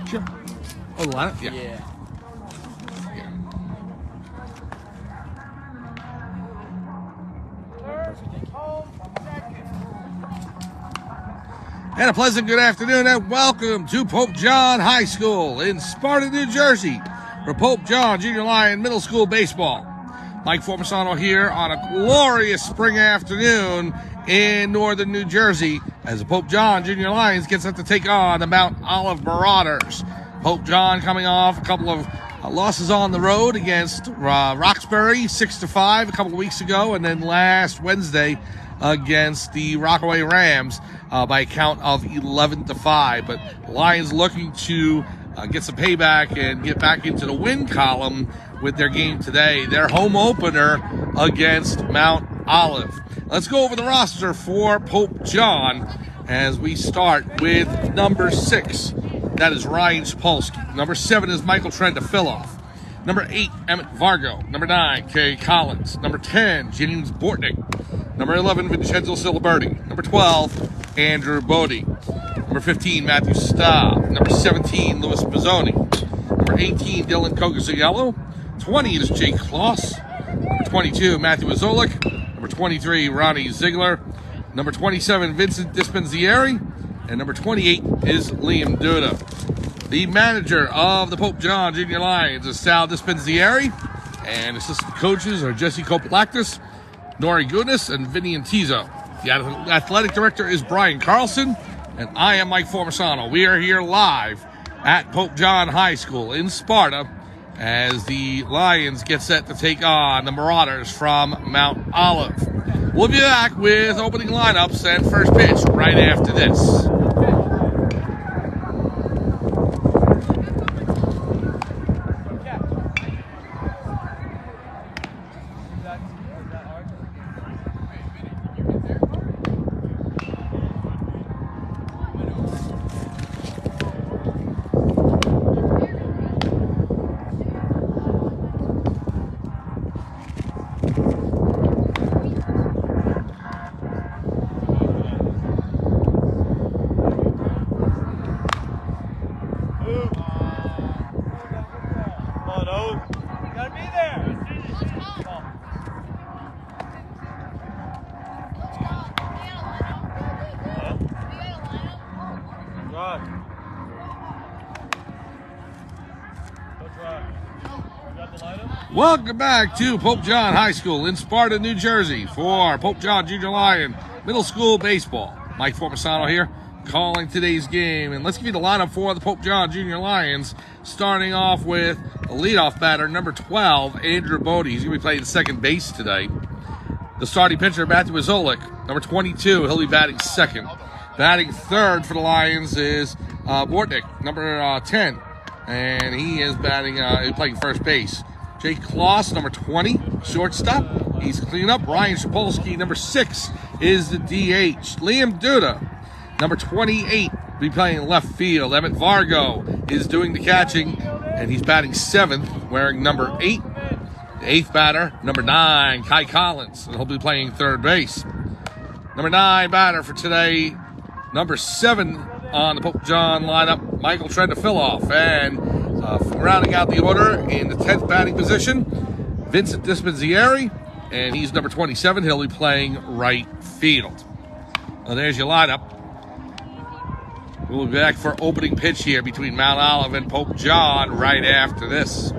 Sure. Oh, the lineup? Yeah. Yeah. And a pleasant good afternoon and welcome to Pope John High School in Sparta, New Jersey for Pope John Junior Lion Middle School Baseball. Mike Formisano here on a glorious spring afternoon in northern New Jersey as the Pope John Junior Lions gets set to take on the Mount Olive Marauders. Pope John coming off a couple of losses on the road against Roxbury 6-5 a couple of weeks ago, and then last Wednesday against the Rockaway Rams by a count of 11-5. But the Lions looking to get some payback and get back into the win column with their game today. Their home opener against Mount Olive. Let's go over the roster for Pope John as we start with number 6. That is Ryan Sapolsky. Number 7 is Michael Trendafiloff. Number 8, Emmett Vargo. Number 9, Kay Collins. Number 10, James Bortnick. Number 11, Vincenzo Siliberti. Number 12, Andrew Bodie. Number 15, Matthew Staub. Number 17, Louis Mazzoni. Number 18, Dylan Cogaziello. 20 is Jake Kloss. Number 22, Matthew Azolik. Number 23, Ronnie Ziegler. Number 27, Vincent Dispenzieri. And number 28 is Liam Duda. The manager of the Pope John Junior Lions is Sal Dispenzieri. And assistant coaches are Jesse Kopalakis, Nori Goodness, and Vinny Antizo. The athletic director is Brian Carlson. And I am Mike Formisano. We are here live at Pope John High School in Sparta as the Lions get set to take on the Marauders from Mount Olive. We'll be back with opening lineups and first pitch right after this. Welcome back to Pope John High School in Sparta, New Jersey for Pope John Junior Lion Middle School Baseball. Mike Formisano here calling today's game. And let's give you the lineup for the Pope John Junior Lions, starting off with the leadoff batter, number 12, Andrew Bodie. He's going to be playing second base today. The starting pitcher, Matthew Azolik, number 22. He'll be batting second. Batting third for the Lions is Bortnick, number 10. And he is playing first base. Jake Kloss, number 20, shortstop. He's cleaning up. Ryan Sapolsky, number 6, is the DH. Liam Duda, number 28, will be playing left field. Emmett Vargo is doing the catching, and he's batting 7th, wearing number 8. The 8th batter, number 9, Kai Collins, and he'll be playing third base. Number 9 batter for today, number 7 on the Pope John lineup, Michael Trendafiloff. And rounding out the order in the 10th batting position, Vincent Dispenzieri, and he's number 27. He'll be playing right field. Well, there's your lineup. We'll be back for opening pitch here between Mount Olive and Pope John right after this.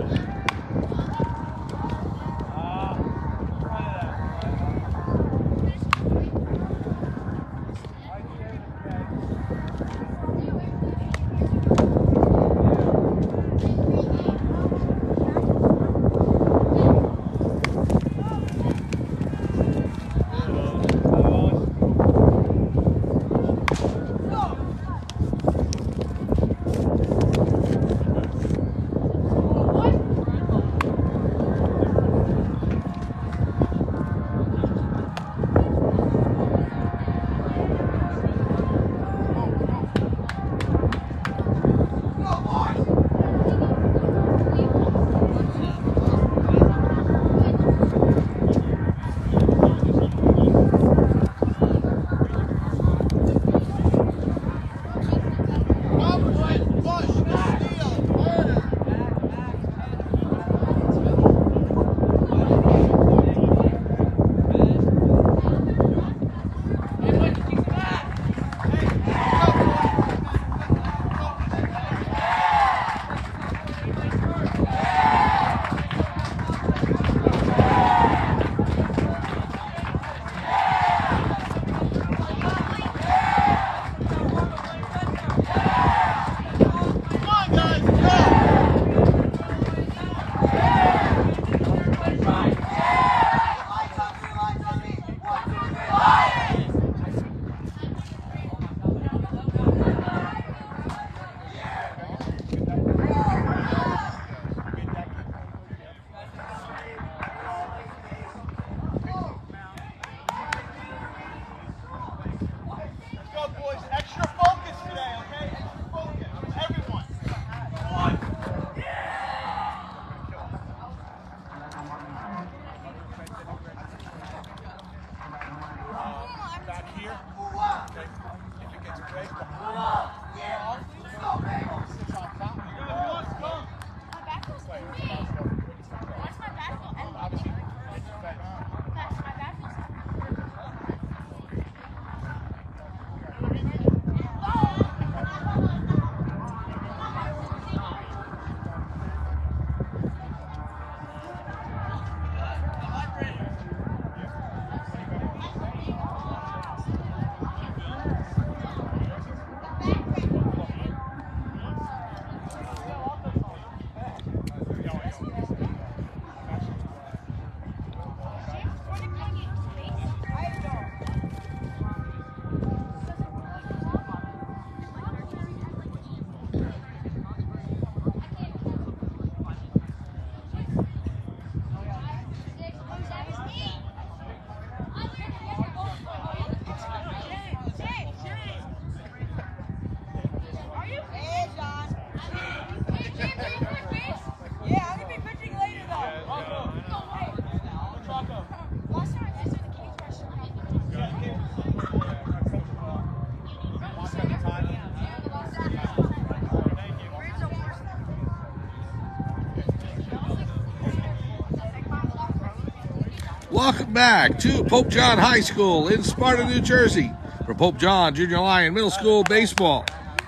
Welcome back to Pope John High School in Sparta, New Jersey for Pope John Junior Lion Middle School Baseball.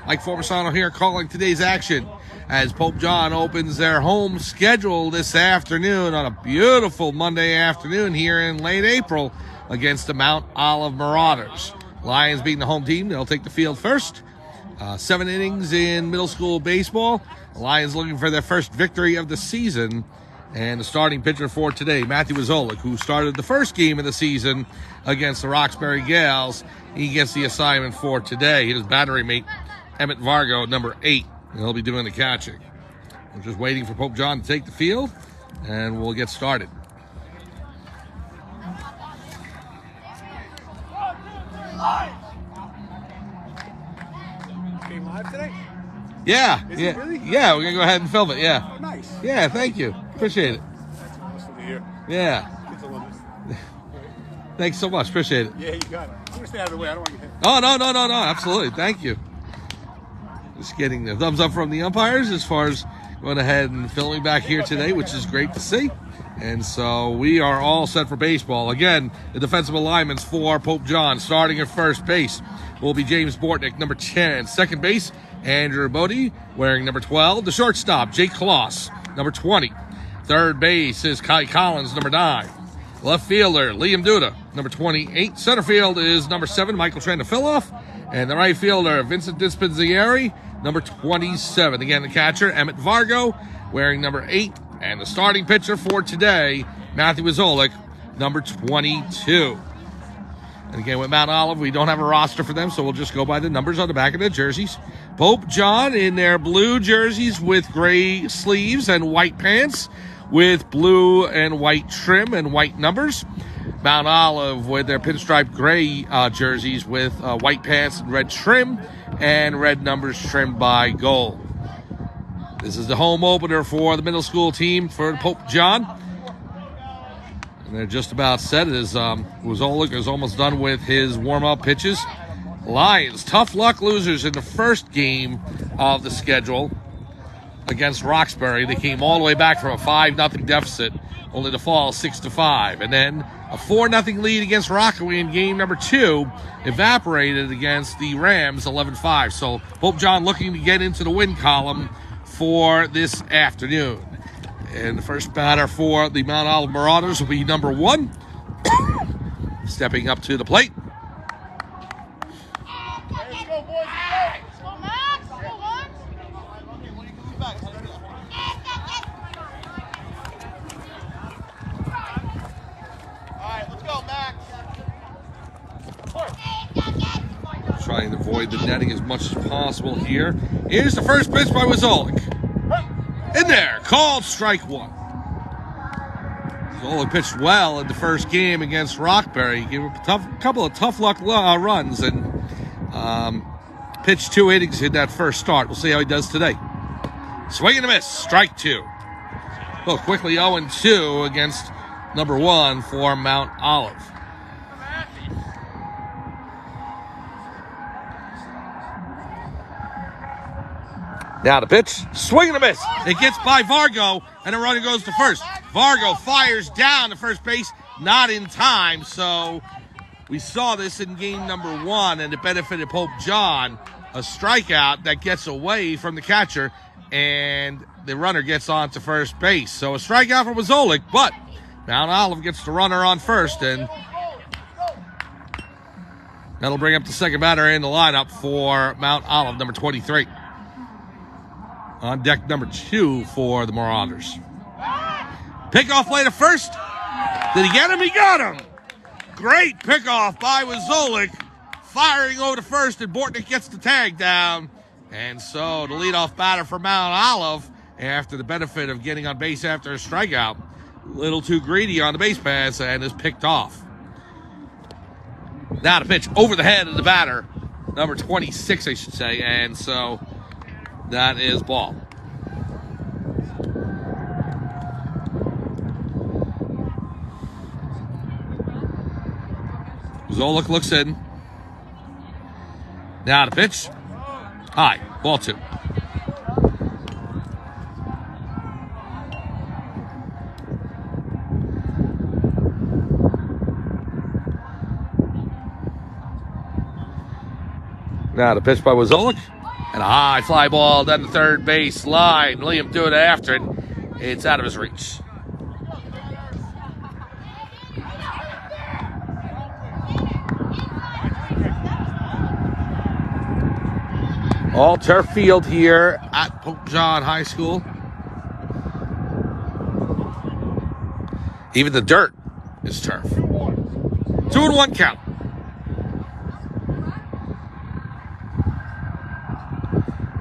Mike Formisano here calling today's action as Pope John opens their home schedule this afternoon on a beautiful Monday afternoon here in late April against the Mount Olive Marauders. Lions being the home team, they'll take the field first. 7 innings in middle school baseball. The Lions looking for their first victory of the season. And the starting pitcher for today, Matthew Wazolik, who started the first game of the season against the Roxbury Gales. He gets the assignment for today. His battery mate, Emmett Vargo, number 8. And he'll be doing the catching. We're just waiting for Pope John to take the field, and we'll get started. Game live today? Yeah. Is yeah. it really? Yeah, we're going to go ahead and film it, yeah. Oh, nice. Yeah, thank you. Appreciate it. That's awesome to hear. Yeah. Kids will love this. Thanks so much. Appreciate it. Yeah, you got it. I'm going to stay out of the way. I don't want to get hit. Oh, no. Absolutely. Thank you. Just getting the thumbs up from the umpires as far as going ahead and filming back here today, which is great to see. And so we are all set for baseball. Again, the defensive alignments for Pope John. Starting at first base will be James Bortnick, number 10. Second base, Andrew Bodie, wearing number 12. The shortstop, Jake Kloss, number 20. Third base is Kai Collins, number 9. Left fielder, Liam Duda, number 28. Center field is number 7, Michael Trandafiloff. And the right fielder, Vincent Dispenzieri, number 27. Again, the catcher, Emmett Vargo, wearing number 8. And the starting pitcher for today, Matthew Wazolik, number 22. And again, with Mount Olive, we don't have a roster for them, so we'll just go by the numbers on the back of their jerseys. Pope John in their blue jerseys with gray sleeves and white pants with blue and white trim and white numbers. Mount Olive with their pinstripe gray jerseys with white pants and red trim and red numbers trimmed by gold. This is the home opener for the middle school team for Pope John. And they're just about set as Wazolik is almost done with his warm-up pitches. Lions, tough luck losers in the first game of the schedule against Roxbury. They came all the way back from a 5-0 deficit, only to fall 6-5. And then a 4-0 lead against Rockaway in game number 2 evaporated against the Rams 11-5. So Pope John looking to get into the win column for this afternoon. And the first batter for the Mount Olive Marauders will be number 1. Stepping up to the plate. Let's go, boys. Let's go. Trying to avoid the netting as much as possible here. Here's the first pitch by Wazolik. In there, called strike 1. Wazolik pitched well in the first game against Roxbury. He gave a couple of tough luck runs and pitched 2 innings in that first start. We'll see how he does today. Swing and a miss, strike 2. Well, quickly 0-2 against number 1 for Mount Olive. Now the pitch, swing and a miss. It gets by Vargo, and the runner goes to first. Vargo fires down to first base, not in time. So we saw this in game number 1, and it benefited Pope John. A strikeout that gets away from the catcher, and the runner gets on to first base. So a strikeout for Wazolik, but Mount Olive gets the runner on first, and that'll bring up the second batter in the lineup for Mount Olive, number 23. On deck number 2 for the Marauders. Pickoff play to first. Did he get him? He got him. Great pickoff by Wazolik. Firing over to first, and Bortnick gets the tag down. And so the leadoff batter for Mount Olive, after the benefit of getting on base after a strikeout, a little too greedy on the base pass and is picked off. Now the pitch over the head of the batter, number 26, I should say, and so that is ball. Zolik looks in. Now the pitch. High, ball 2. Now the pitch by Wazolik. And a high fly ball down the third base line. Liam doing it after it. It's out of his reach. All turf field here at Pope John High School. Even the dirt is turf. 2-1 count.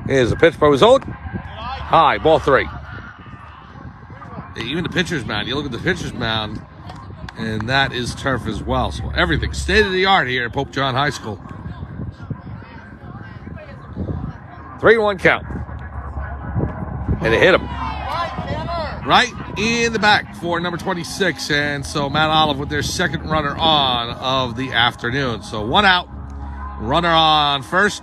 Here's a pitch by Wazolik. High, ball 3. Even the pitcher's mound. You look at the pitcher's mound, and that is turf as well. So everything state of the art here at Pope John High School. 3-1 count. And it hit him. Right in the back for number 26. And so Mount Olive with their second runner on of the afternoon. So 1 out. Runner on first.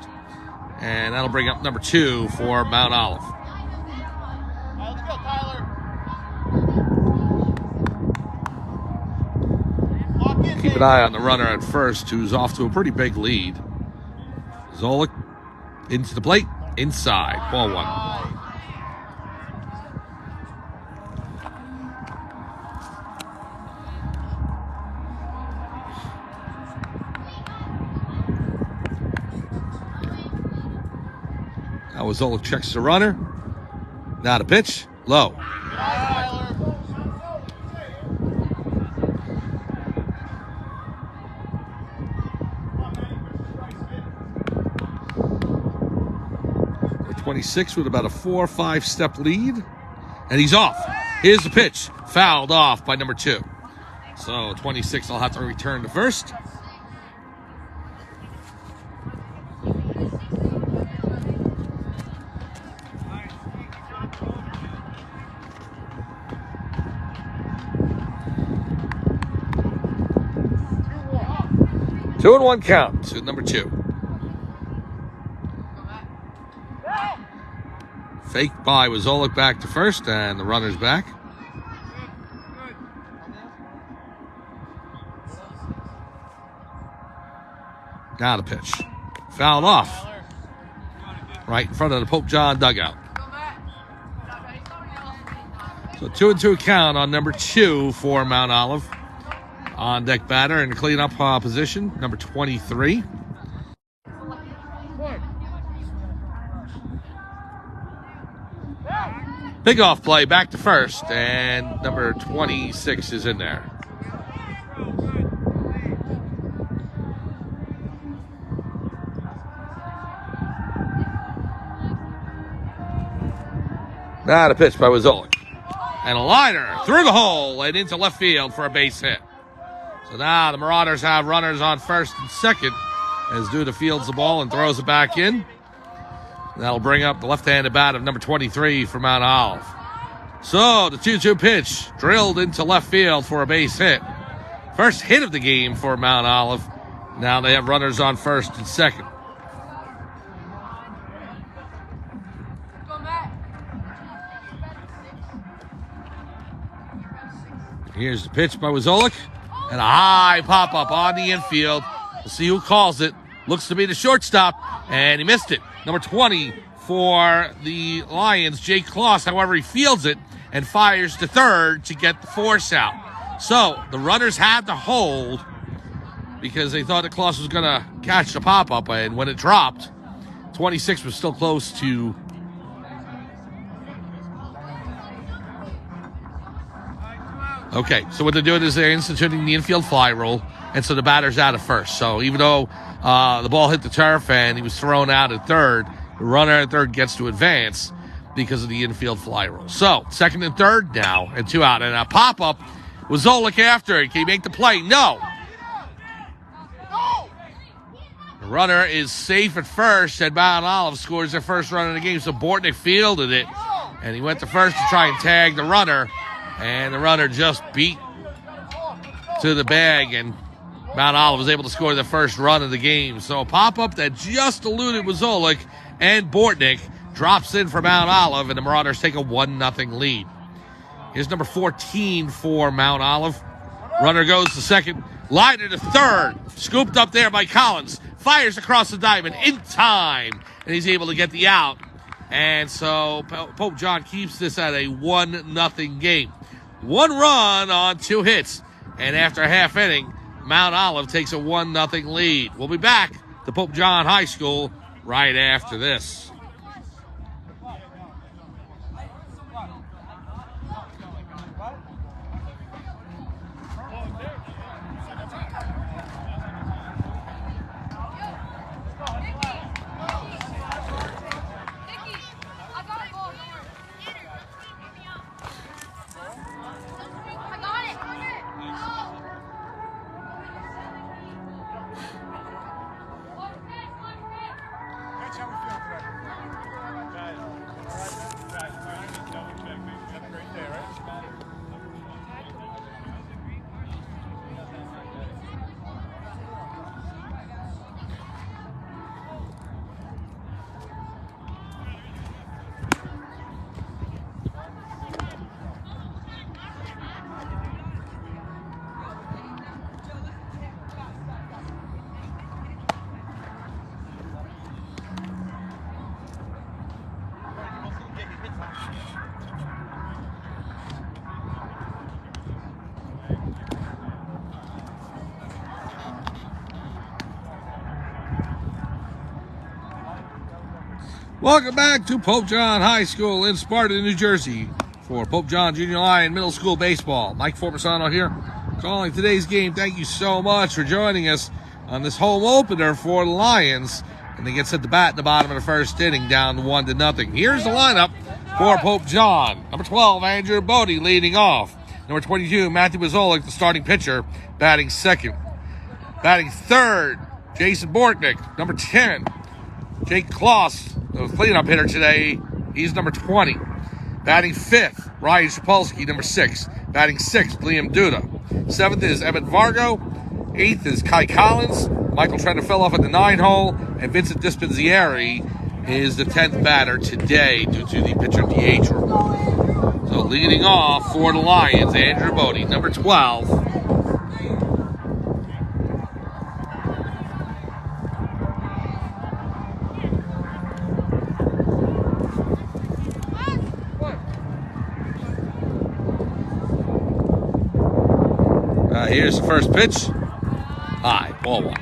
And that'll bring up number 2 for Mount Olive. Let's go, Tyler. Keep an eye on the runner at first, who's off to a pretty big lead. Zolik into the plate, inside, ball 1. Now Zolik checks the runner. Now the pitch, low. Number 26 with about a 4 or 5 step lead. And he's off. Here's the pitch. Fouled off by number 2. So 26 will have to return to first. Two and 1 count to number 2. Fake by Wazolik back to first, and the runner's back. Now the pitch. Fouled off. Right in front of the Pope John dugout. So 2-2 count on number 2 for Mount Olive. On deck batter in cleanup position, number 23. Big off play back to first, and number 26 is in there. Now the pitch by Wazolik. And a liner through the hole and into left field for a base hit. So now the Marauders have runners on first and second as Duda fields the ball and throws it back in. That'll bring up the left-handed bat of number 23 for Mount Olive. So the 2-2 pitch drilled into left field for a base hit. First hit of the game for Mount Olive. Now they have runners on first and second. Here's the pitch by Wazolik. And a high pop-up on the infield. We'll see who calls it. Looks to be the shortstop, and he missed it. Number 20 for the Lions, Jake Kloss. However, he fields it and fires to third to get the force out. So the runners had to hold because they thought that Kloss was going to catch the pop-up, and when it dropped, 26 was still close to... Okay, so what they're doing is they're instituting the infield fly rule, and so the batter's out at first. So even though the ball hit the turf and he was thrown out at third, the runner at third gets to advance because of the infield fly rule. So second and third now, and 2 out. And a pop-up was Zolik after it. Can he make the play? No. The runner is safe at first, and Mount Olive scores their first run in the game. So Bortnick fielded it, and he went to first to try and tag the runner. And the runner just beat to the bag, and Mount Olive was able to score the first run of the game. So a pop-up that just eluded Wazolik, and Bortnick drops in for Mount Olive, and the Marauders take a 1-0 lead. Here's number 14 for Mount Olive. Runner goes to second, liner to third, scooped up there by Collins, fires across the diamond in time, and he's able to get the out. And so Pope John keeps this at a 1-0 game. 1 run on 2 hits. And after a half inning, Mount Olive takes a 1-0 lead. We'll be back to Pope John High School right after this. Welcome back to Pope John High School in Sparta, New Jersey for Pope John Junior Lion Middle School Baseball. Mike Formasano here calling today's game. Thank you so much for joining us on this home opener for the Lions. And they get set to bat in the bottom of the first inning, down 1-0. Here's the lineup for Pope John. Number 12, Andrew Bodie leading off. Number 22, Matthew Wazolik, the starting pitcher, batting second. Batting third, Jason Bortnick. Number 10, Jake Kloss, the cleanup hitter today. He's number 20. Batting fifth, Ryan Shapolsky, number 6. Batting sixth, Liam Duda. Seventh is Emmett Vargo. Eighth is Kai Collins. Michael Trenter fell off at the 9-hole. And Vincent Dispenzieri is the 10th batter today due to the pitcher DH rule. So leading off for the Lions, Andrew Bodie, number 12. Here's the first pitch. High, ball 1.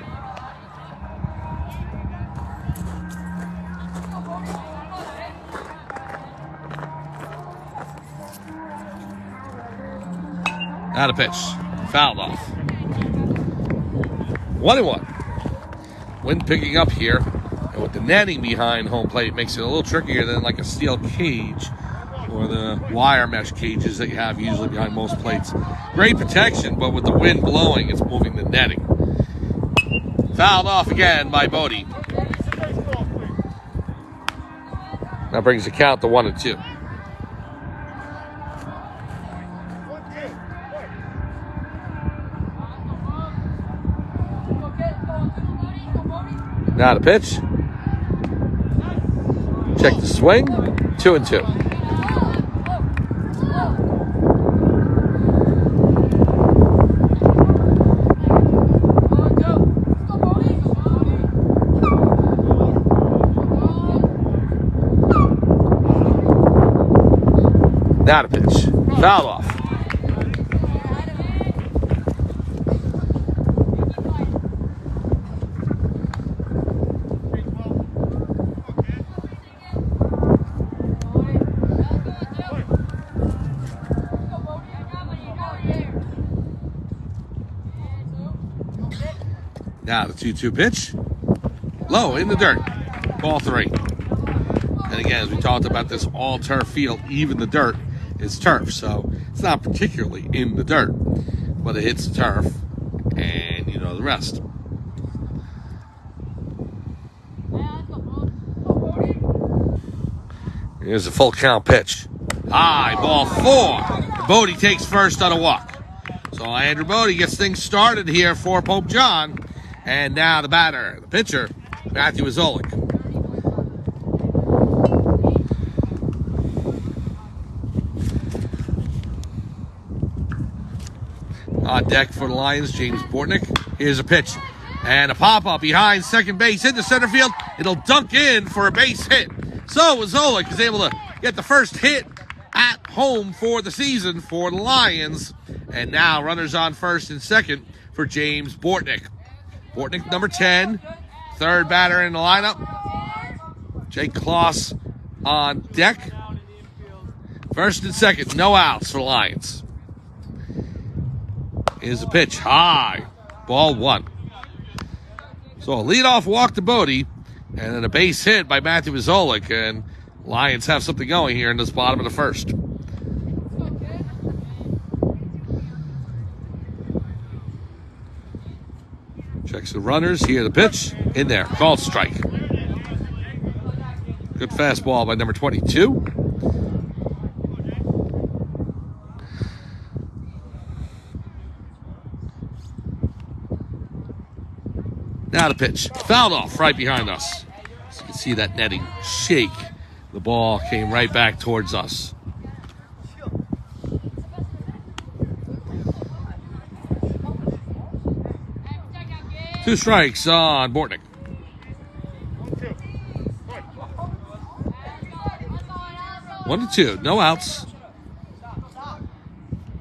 Now the pitch. Fouled off. 1-1. Wind picking up here. And with the netting behind home plate, it makes it a little trickier than like a steel cage or the wire mesh cages that you have usually behind most plates. Great protection, but with the wind blowing, it's moving the netting. Fouled off again by Bodie. That brings the count to 1-2. Now the pitch. Check the swing. 2-2. Now the pitch. Fouled off. Now the 2-2 pitch. Low in the dirt. Ball 3. And again, as we talked about this all turf field, even the dirt is turf. So it's not particularly in the dirt, but it hits the turf, and you know the rest. Here's a full count pitch. High, ball 4. Bodie takes first on a walk. So Andrew Bodie gets things started here for Pope John. And now the batter, the pitcher, Matthew Zolik. On deck for the Lions, James Bortnick. Here's a pitch. And a pop-up behind second base into center field. It'll dunk in for a base hit. So Zolik is able to get the first hit at home for the season for the Lions. And now runners on first and second for James Bortnick. Bortnick, number 10, third batter in the lineup. Jake Kloss on deck. First and second, no outs for the Lions. Here's a pitch, high, ball 1. So a leadoff walk to Bodie, and then a base hit by Matthew Zolik, and Lions have something going here in this bottom of the first. Checks the runners. Here the pitch. In there. Called strike. Good fastball by number 22. Now the pitch. Fouled off right behind us. So you can see that netting shake. The ball came right back towards us. 2 strikes on Bortnick. One to 2, no outs.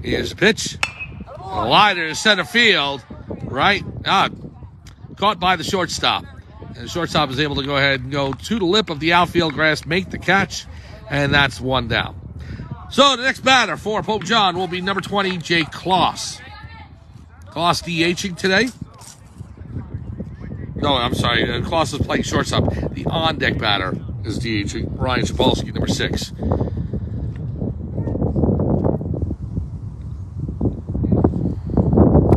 Here's a pitch. A liner to center field. Right. Caught by the shortstop. And the shortstop is able to go ahead and go to the lip of the outfield grass, make the catch, and that's 1 down. So the next batter for Pope John will be number 20, Jake Kloss. Kloss DHing today. No, I'm sorry. Kloss is playing shortstop. The on-deck batter is DHing. Ryan Shapolsky, number 6.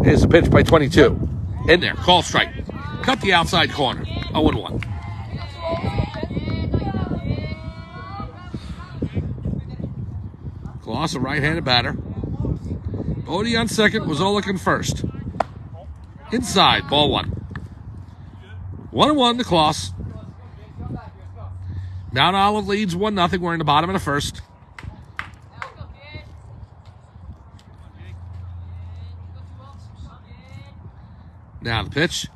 Here's a pitch by 22. In there. Call strike. Cut the outside corner. 0-1. Kloss, a right-handed batter. Bodie on second. Zolik on first. Inside. Ball 1. 1-1 to Kloss. Mount Olive leads 1-0. We're in the bottom of the first. Now the pitch.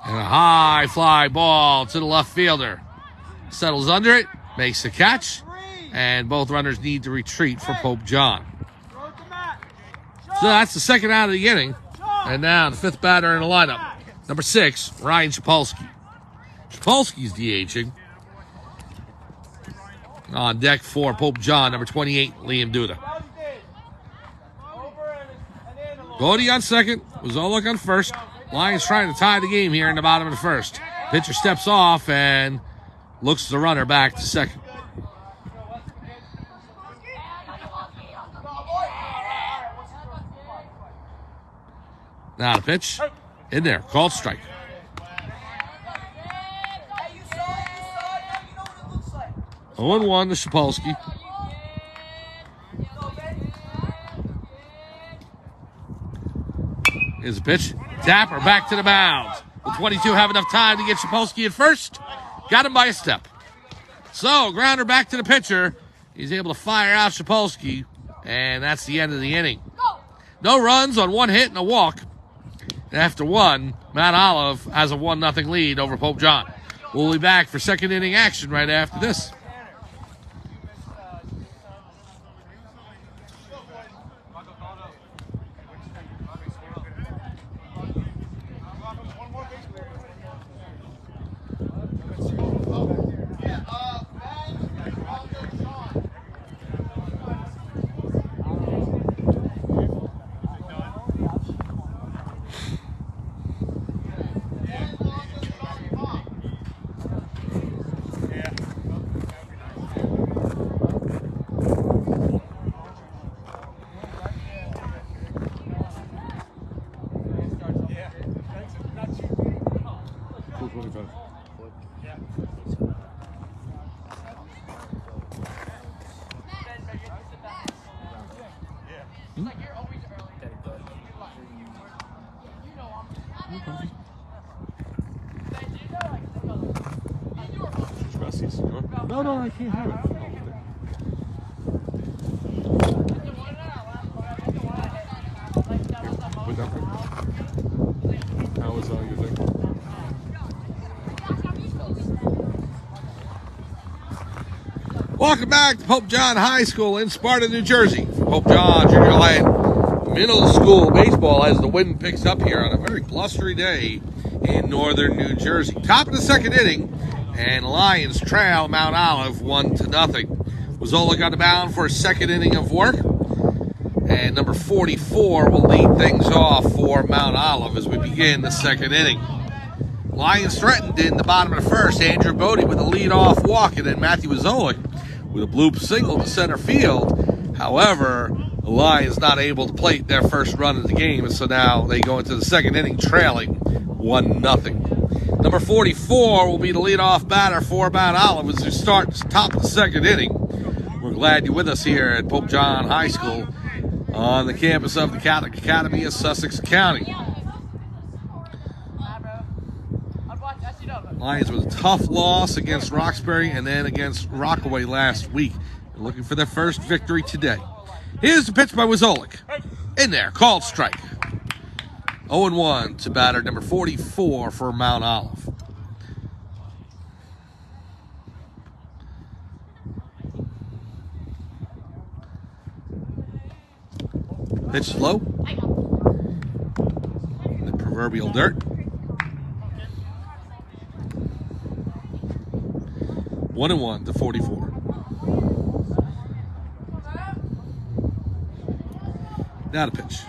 And a high fly ball to the left fielder. Settles under it. Makes the catch. And both runners need to retreat for Pope John. So that's the second out of the inning. And now the 5th batter in the lineup. Number 6, Ryan Shapolsky. Shapolsky's DHing. On deck for Pope John, number 28, Liam Duda. Bodie on second. Zolik on first. Lions trying to tie the game here in the bottom of the first. Pitcher steps off and looks the runner back to second. Now the pitch. In there. Called strike. Oh, 0-1 to Shapolsky. Here's a pitch. Tapper back to the mound. Will 22 have enough time to get Shapolsky at first? Got him by a step. So, grounder back to the pitcher. He's able to fire out Shapolsky, and that's the end of the inning. No runs on 1 hit and a walk. And after 1, Mount Olive has a 1-0 lead over Pope John. We'll be back for second inning action right after this. No, I can't have it. How was your thing? Welcome back to Pope John High School in Sparta, New Jersey. Pope John Junior High Middle School baseball as the wind picks up here on a very blustery day in northern New Jersey. Top of the second inning, and Lions trail Mount Olive 1-0. Wazzola got the mound for a second inning of work, and number 44 will lead things off for Mount Olive as we begin the second inning. Lions threatened in the bottom of the first. Andrew Bodie with a lead-off walk, and then Matthew Wazzola with a bloop single to center field. However, the Lions not able to plate their first run of the game, so now they go into the second inning trailing 1-0. Number 44 will be the leadoff batter for Mount Olive as we start top of the second inning. We're glad you're with us here at Pope John High School on the campus of the Catholic Academy of Sussex County. Lions with a tough loss against Roxbury and then against Rockaway last week. They're looking for their first victory today. Here's the pitch by Wazzola. In there, called strike. 0-1 to batter number 44 for Mount Olive. Pitch low. The proverbial dirt. 1-1 to 44. Now the pitch.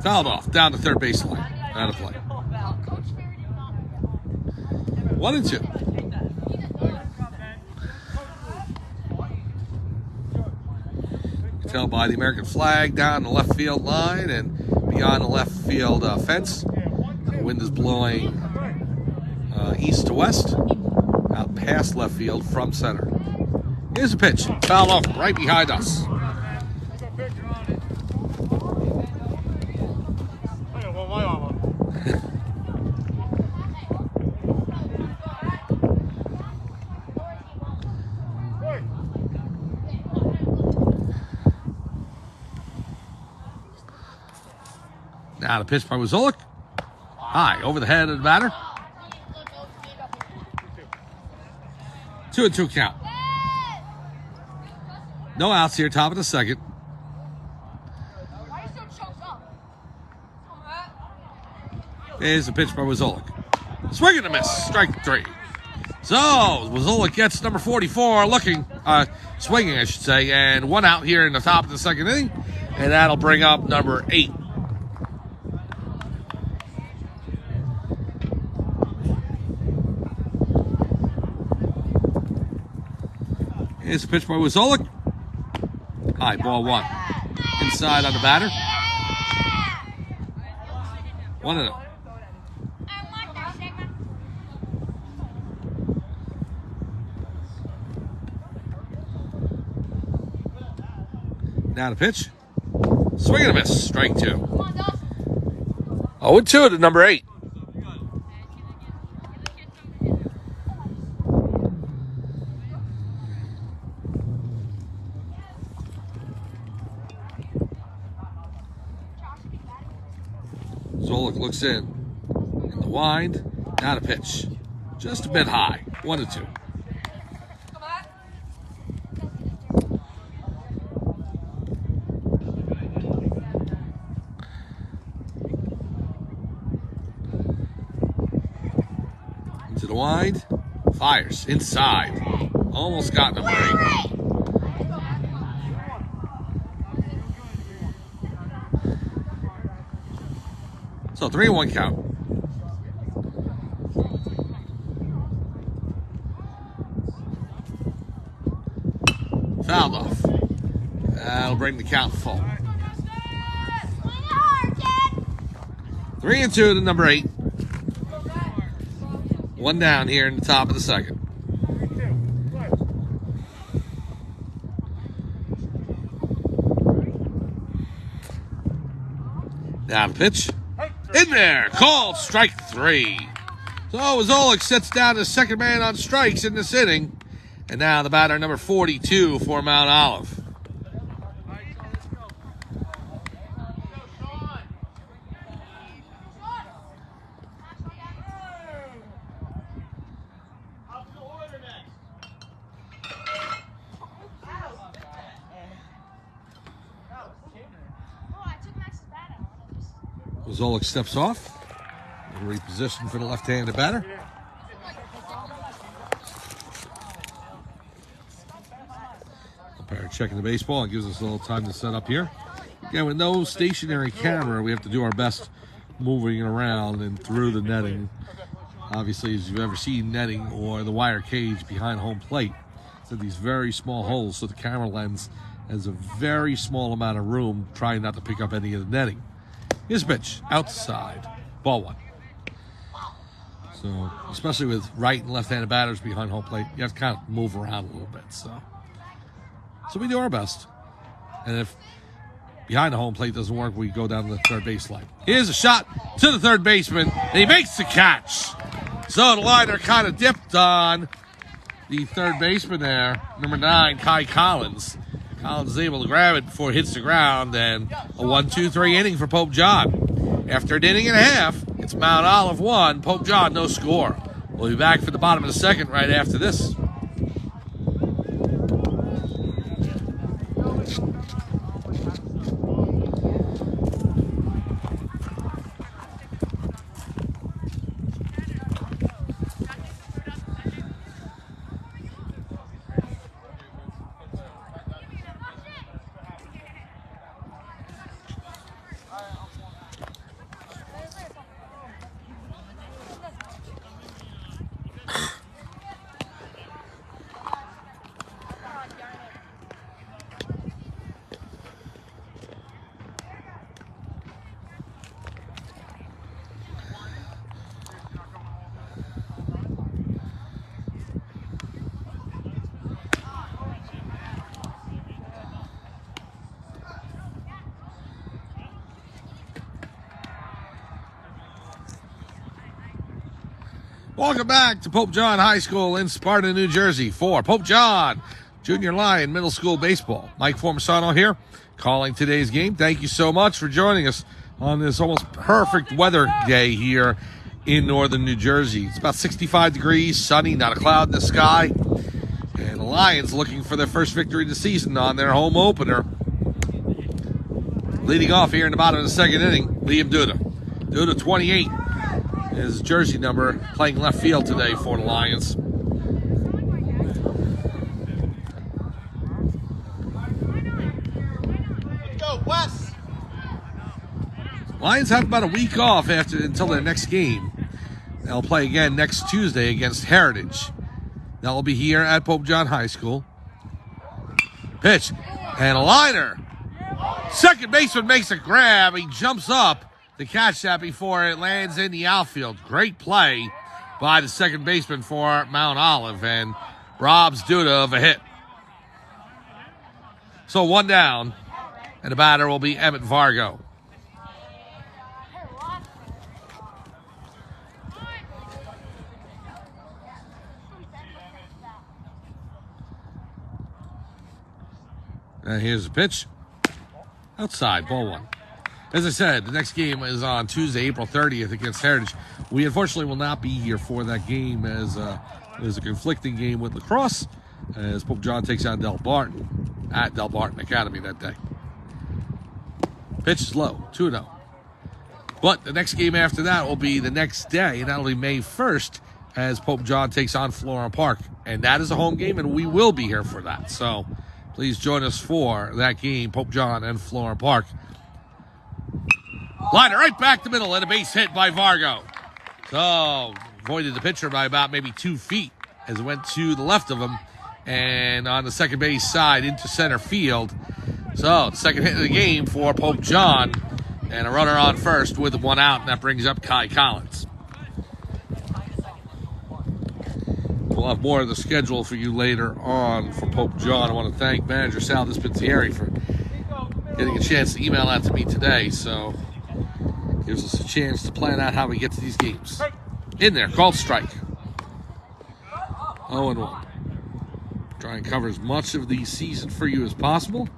Fouled off down the third baseline. Out of play. 1-2. You can tell by the American flag down the left field line and beyond the left field fence. The wind is blowing east to west, out past left field from center. Here's a pitch. Fouled off right behind us. Now the pitch by Wazzola. High over the head of the batter. 2-2 count. No outs here, top of the second. Here's the pitch by Wazzola. Swing and a miss. Strike 3. So Wazzola gets number 44 swinging, I should say, and 1 out here in the top of the second inning, and that'll bring up number 8. Here's the pitch by Wazzola. High, ball 1. Inside on the batter. 1-0. Now the pitch. Swing and a miss. Strike 2. 0-2 to number 8. Zolik looks in the wind. Now the pitch. Just a bit high. 1-2. Into the wind. Fires. Inside. Almost got number 8. So 3-1 count. Fouled off. That'll bring the count full. 3-2 to number 8. 1 down here in the top of the second. Now the pitch. In there, called strike 3. So Wazzola sets down the second man on strikes in this inning, And now the batter, number 42 for Mount Olive. Zolik steps off. Repositioned for the left-handed batter. Umpire checking the baseball and gives us a little time to set up here. Again, with no stationary camera, we have to do our best moving it around and through the netting. Obviously, as you've ever seen netting or the wire cage behind home plate, it's in these very small holes, so the camera lens has a very small amount of room, trying not to pick up any of the netting. His pitch, outside, ball one. So, especially with right and left-handed batters behind home plate, you have to kind of move around a little bit. So we do our best. And if behind the home plate doesn't work, we go down to the third base line. Here's a shot to the third baseman, and he makes the catch. So the liner kind of dipped on the third baseman there, number 9, Kai Collins. Collins is able to grab it before it hits the ground, and a 1-2-3 inning for Pope John. After an inning and a half, it's Mount Olive 1, Pope John no score. We'll be back for the bottom of the second right after this. Welcome back to Pope John High School in Sparta, New Jersey for Pope John Junior Lion Middle School Baseball. Mike Formisano here, calling today's game. Thank you so much for joining us on this almost perfect weather day here in northern New Jersey. It's about 65 degrees, sunny, not a cloud in the sky. And the Lions looking for their first victory of the season on their home opener. Leading off here in the bottom of the second inning, Liam Duda. Duda, 28. His jersey number, playing left field today for the Lions. Let's go, Wes! Lions have about a week off until their next game. They'll play again next Tuesday against Heritage. That will be here at Pope John High School. Pitch, and a liner. Second baseman makes a grab. He jumps up to catch that before it lands in the outfield. Great play by the second baseman for Mount Olive, and robs Duda of a hit. So one down, and the batter will be Emmett Vargo. And here's the pitch. Outside, ball one. As I said, the next game is on Tuesday, April 30th against Heritage. We unfortunately will not be here for that game, as there's a conflicting game with lacrosse, as Pope John takes on Del Barton at Del Barton Academy that day. Pitch is low, 2-0. But the next game after that will be the next day, and that'll be May 1st, as Pope John takes on Florham Park. And that is a home game, and we will be here for that. So please join us for that game, Pope John and Florham Park. Liner right back the middle, and a base hit by Vargo. So avoided the pitcher by about maybe 2 feet as it went to the left of him and on the second base side into center field. So the second hit of the game for Pope John, and a runner on first with 1 out, and that brings up Kai Collins. We'll have more of the schedule for you later on for Pope John. I want to thank manager Sal Dispenseri for getting a chance to email that to me today. So gives us a chance to plan out how we get to these games. In there, called strike. 0-1. Try and cover as much of the season for you as possible.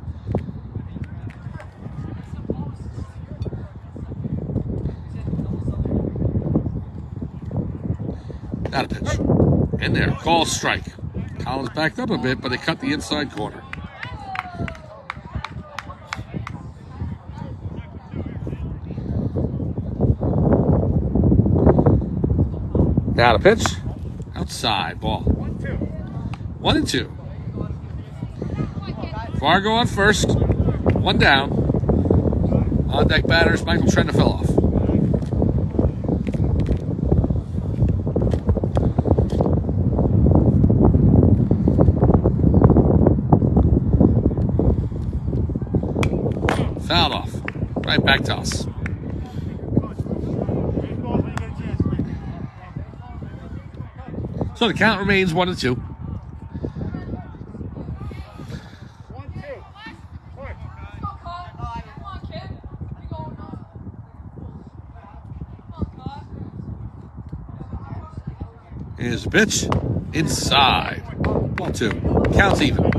Not a pitch. In there. Call strike. Collins backed up a bit, but they cut the inside corner. Now the pitch. Outside. Ball. 1-2. Fargo on first. One down. On deck batters. Michael Trenta fell off. Fouled off. Right back to us. So the count remains 1-2. Here's the pitch. Inside. 1-2. Counts even.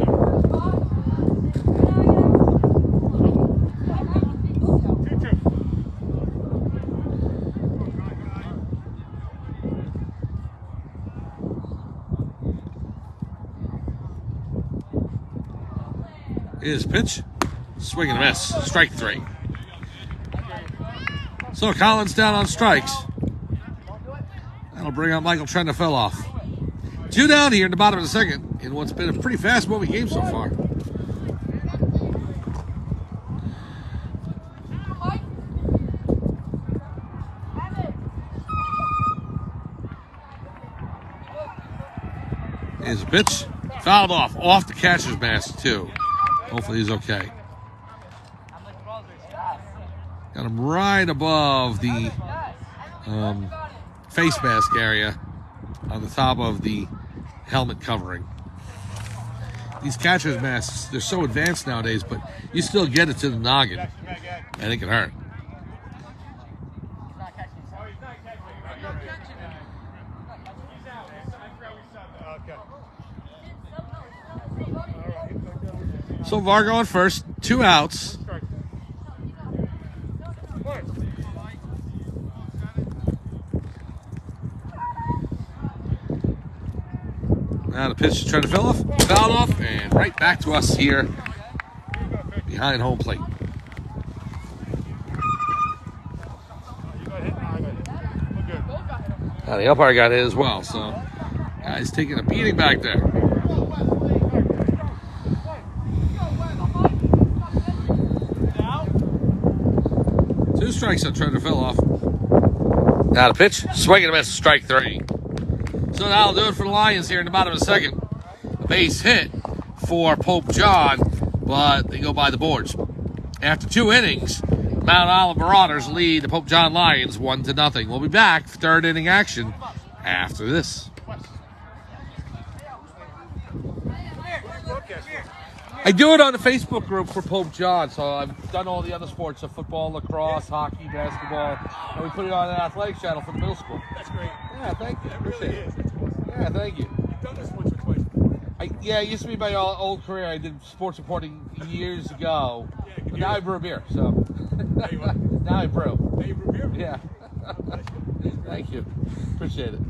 Here's pitch. Swing and a miss. Strike 3. So Collins down on strikes. That'll bring up Michael Trenta fell off. 2 down here in the bottom of the second in what's been a pretty fast-moving game so far. Here's a pitch. Fouled off the catcher's mask too. Hopefully he's okay. Got him right above the face mask area on the top of the helmet covering. These catcher's masks, they're so advanced nowadays, but you still get it to the noggin, and it can hurt. So Vargo on first, 2 outs. Now the pitch to try to foul off, and right back to us here behind home plate. Now the umpire got hit as well, so guy's taking a beating back there. Strikes on trying to fill off. Now the pitch, swing and a miss, strike 3. So that'll do it for the Lions here in the bottom of the second. A base hit for Pope John, but they go by the boards. After 2 innings, Mount Olive Marauders lead the Pope John Lions 1-0. We'll be back for 3rd inning action after this. I do it on the Facebook group for Pope John, so I've done all the other sports, so football, lacrosse, hockey, basketball, and we put it on the athletics channel for the middle school. That's great. Yeah, thank you. It really is. That's awesome. Yeah, thank you. You've done this once or twice before. It used to be my old career. I did sports reporting years ago, Yeah, but now I brew beer, so. Now you what? Now I brew. Now you brew beer? Yeah. Thank you. Appreciate it.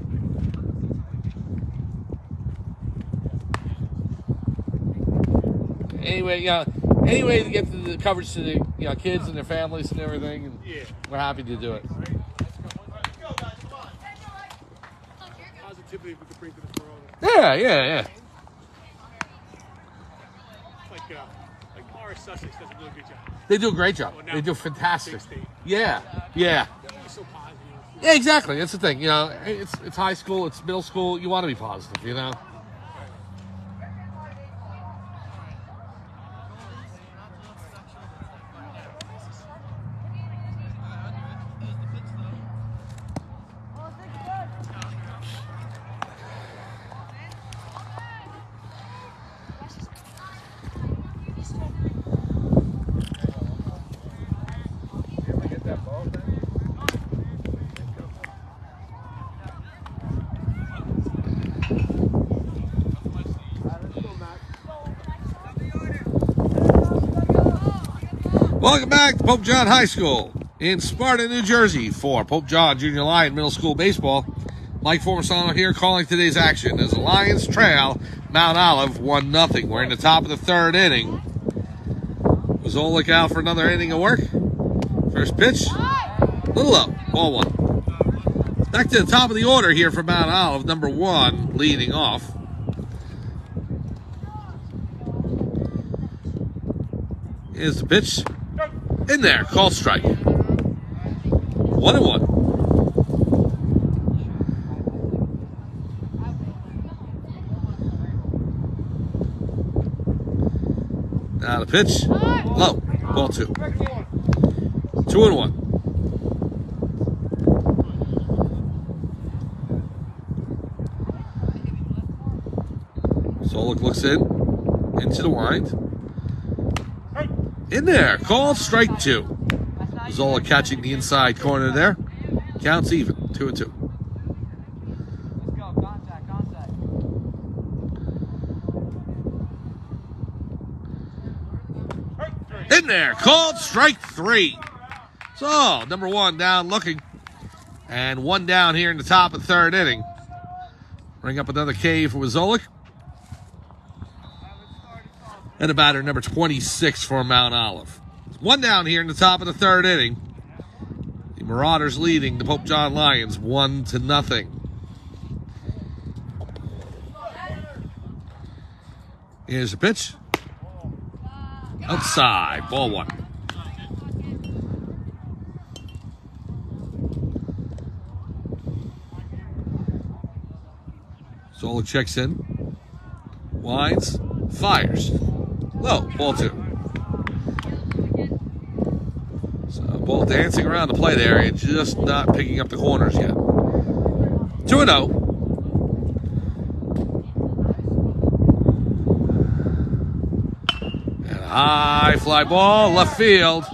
Anyway to get the coverage to the kids and their families and everything, and Yeah. we're happy to do it. All right. Let's go, guys. Come on. Positivity we could bring to this world. Yeah. Like Morris Sussex does a really good job. They do a great job. Well, now They do fantastic. big state. Yeah. He's so positive. Yeah, exactly. That's the thing. It's high school, it's middle school. You want to be positive, Welcome back to Pope John High School in Sparta, New Jersey for Pope John Junior Lion Middle School Baseball. Mike Formasano here calling today's action as the Lions trail Mount Olive 1-0. We're in the top of the third inning. Was Olick out for another inning of work? First pitch, little low, ball one. Back to the top of the order here for Mount Olive, number 1 leading off. Here's the pitch. In there, call strike. 1-1. Now the pitch. Low. Ball 2. 2-1. Zolik looks into the wind. In there, called strike 2. Zola catching the inside corner there. Counts even, 2-2. In there, called strike 3. So, number 1 down looking. And 1 down here in the top of the third inning. Bring up another K for Zolik. And a batter number 26 for Mount Olive. 1 down here in the top of the third inning. The Marauders leading the Pope John Lions 1-0. Here's the pitch. Outside, ball 1. Zola checks in. Winds. Fires. Low, ball 2. So, ball dancing around the plate area, just not picking up the corners yet. 2-0. And a high fly ball, left field.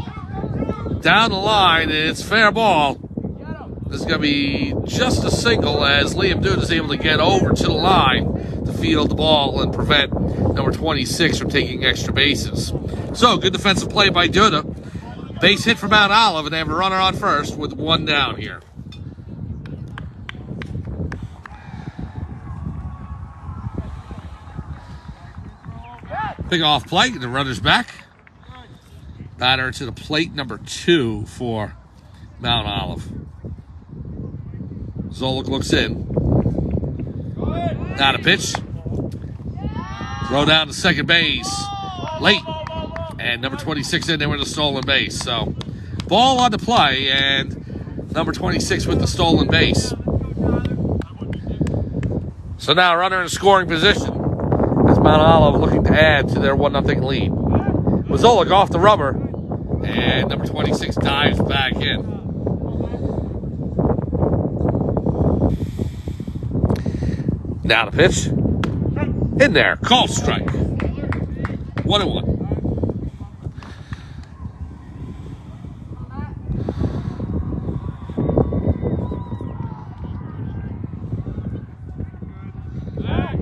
Down the line, it's fair ball. This is going to be just a single as Liam Duda is able to get over to the line to field the ball and prevent number 26 from taking extra bases. So, good defensive play by Duda. Base hit for Mount Olive, and they have a runner on first with 1 down here. Big off plate, and the runner's back. Batter to the plate, number 2 for Mount Olive. Zolik looks in. Now the pitch. Throw down to second base. Late. And number 26 in there with a stolen base. So, ball on the play, and number 26 with the stolen base. So now runner in scoring position as Mount Olive looking to add to their 1-0 lead. Zolik off the rubber, and number 26 dives back in. Now the pitch. In there. Call strike. 1-1.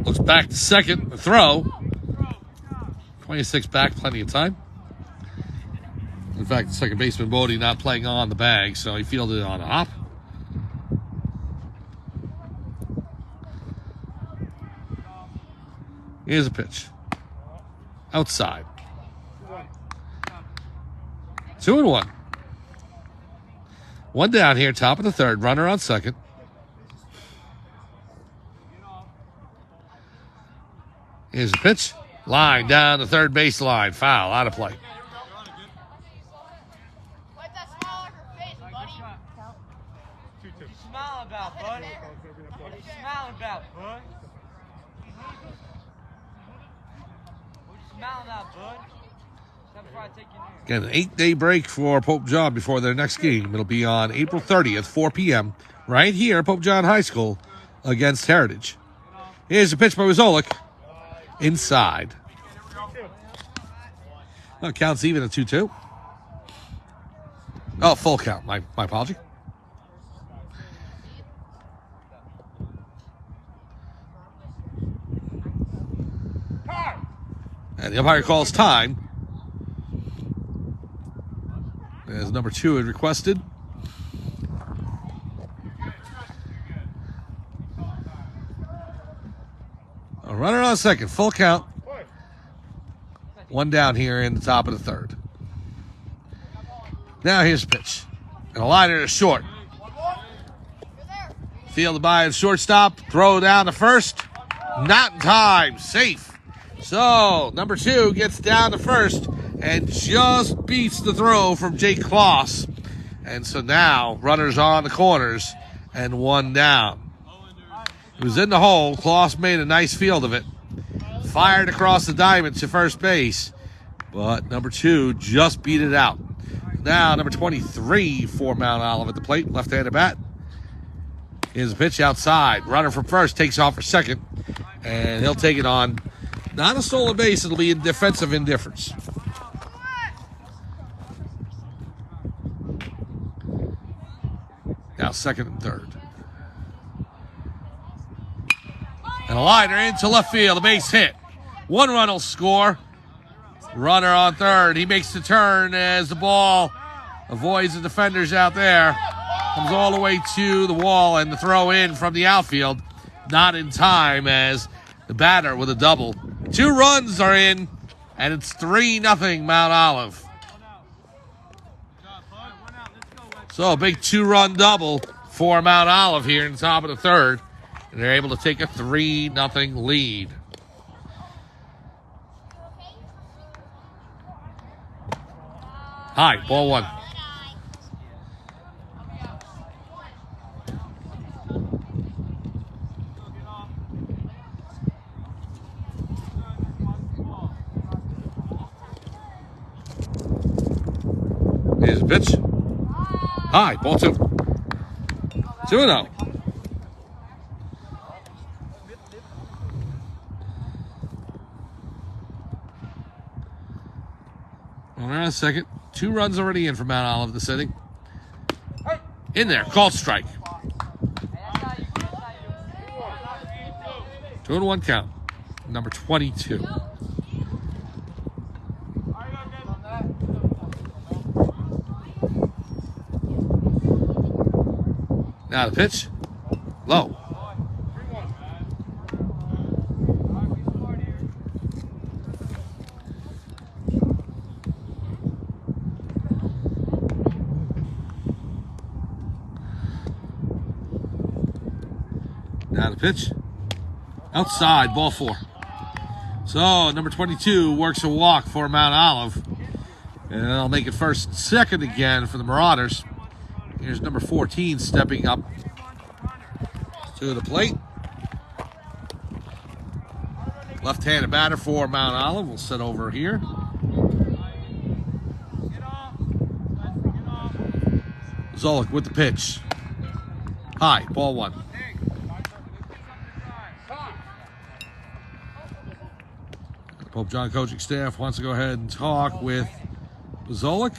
Looks back to second. The throw. 26 back. Plenty of time. In fact, the second baseman Bodie not playing on the bag, so he fielded it on a hop. Here's a pitch. Outside. 2-1. 1 down here, top of the third. Runner on second. Here's a pitch. Line down the third baseline. Foul. Out of play. Wipe that smile off your face, buddy. What you smiling about, bud? What you smiling about, bud? What you smiling about, bud? Stop before I take you near. Again, an 8-day break for Pope John before their next game. It'll be on April 30th, 4 p.m., right here at Pope John High School against Heritage. Here's a pitch by Zolik. Inside. Oh, counts even at 2-2. Oh, full count. My apology. And the umpire calls time. number 2 had requested. A runner on second, full count. 1 down here in the top of the 3rd. Now here's the pitch. And a liner to short. Fielded by the shortstop. Throw down to first. Not in time. Safe. So, number 2 gets down to first and just beats the throw from Jake Kloss. And so now, runners are on the corners and 1 down. It was in the hole. Kloss made a nice field of it. Fired across the diamond to first base. But number 2 just beat it out. Now, number 23 for Mount Olive at the plate. Left-handed bat. Here's a pitch outside. Runner from first takes off for second. And he'll take it on. Not a stolen base. It'll be in defensive indifference. Now second and third. And a liner into left field. A base hit. 1 run will score. Runner on third. He makes the turn as the ball avoids the defenders out there. Comes all the way to the wall and the throw in from the outfield. Not in time as the batter with a double. 2 runs are in, and it's 3-0 Mount Olive. So a big 2-run double for Mount Olive here in the top of the 3rd. And they're able to take a 3-0 lead. High, ball 1. Here's a pitch. High, ball 2. 2-0. Hold on a second. 2 runs already in for Mount Olive this inning. In there, called strike. 2-1 count. Number 22. Now the pitch. Low. Now the pitch. Outside, ball 4. So, number 22 works a walk for Mount Olive. And they'll make it first, second again for the Marauders. Here's number 14 stepping up to the plate. Left-handed batter for Mount Olive. We'll sit over here. Zolik with the pitch. High, ball 1. The Pope John coaching staff wants to go ahead and talk with Zolik.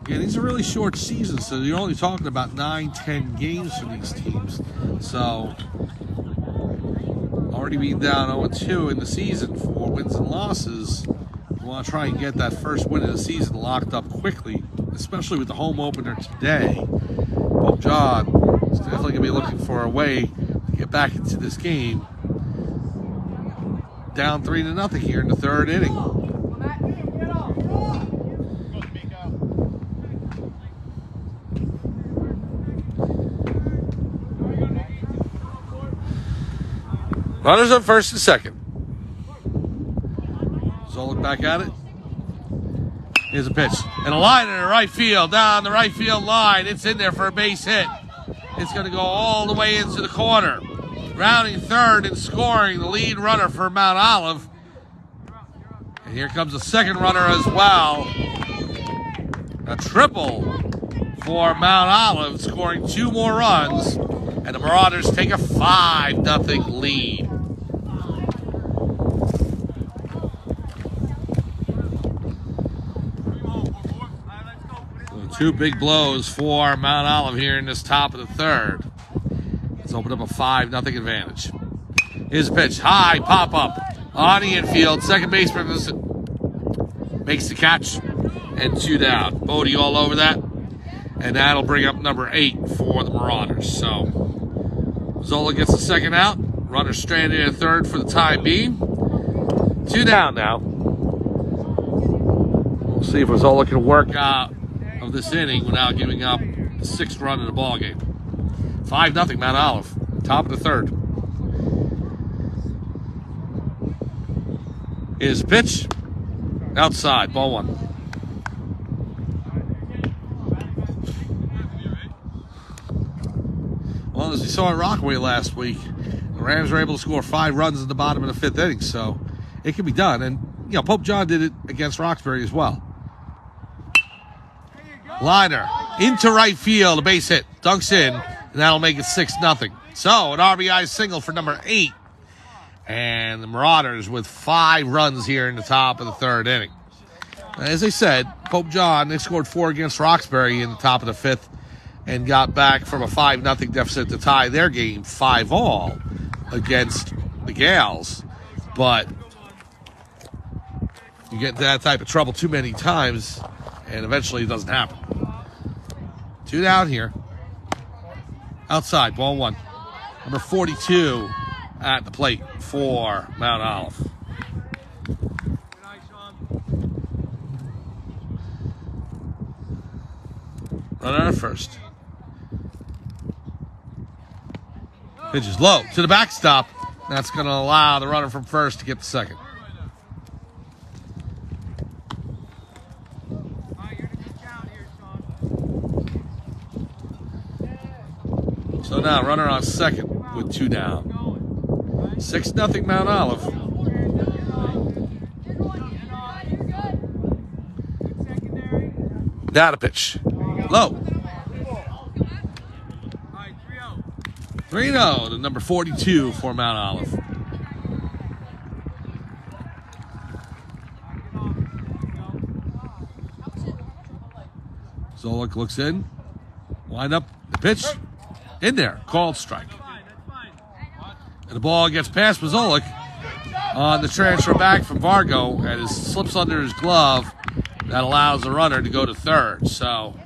Yeah, these are really short seasons, so you're only talking about 9-10 games for these teams. So, already being down 0-2 in the season for wins and losses, you want to try and get that first win of the season locked up quickly, especially with the home opener today. Pope John is definitely going to be looking for a way to get back into this game. Down 3-0 here in the 3rd inning. Runners on first and second. Zolik back at it. Here's a pitch. And a line in the right field, down the right field line. It's in there for a base hit. It's going to go all the way into the corner. Rounding third and scoring the lead runner for Mount Olive. And here comes a second runner as well. A triple for Mount Olive, scoring 2 more runs. And the Marauders take a 5-0 lead. So 2 big blows for Mount Olive here in this top of the 3rd. Let's open up a 5-0 advantage. Here's a pitch. High pop up on the infield. Second baseman makes the catch. And 2 down. Bodie all over that. And that'll bring up number 8 for the Marauders. So Zola gets the second out. Runner stranded at third for the time being. 2 down now. We'll see if Zola can work out of this inning without giving up the 6th run in the ball game. 5-0 Mount Olive. Top of the third. Here's a pitch. Outside. Ball 1. Well, as we saw at Rockaway last week, the Rams were able to score 5 runs in the bottom of the 5th inning, so it can be done. And, you know, Pope John did it against Roxbury as well. Liner into right field, a base hit, dunks in, and that'll make it 6-0. So, an RBI single for number 8. And the Marauders with 5 runs here in the top of the 3rd inning. As I said, Pope John, they scored 4 against Roxbury in the top of the 5th. And got back from a 5-0 deficit to tie their game 5-all against the Gales. But you get into that type of trouble too many times, and eventually it doesn't happen. 2 down here. Outside, ball 1. Number 42 at the plate for Mount Olive. Runner at first. Pitch is low to the backstop. That's going to allow the runner from first to get the second. So now runner on second with 2 down. 6-0 Mount Olive. Now the pitch. Low. 3-0 to number 42 for Mount Olive. Zolik looks in. Wind up the pitch. In there. Called strike. And the ball gets past Zolik on the transfer back from Vargo, and it slips under his glove. That allows the runner to go to third. So,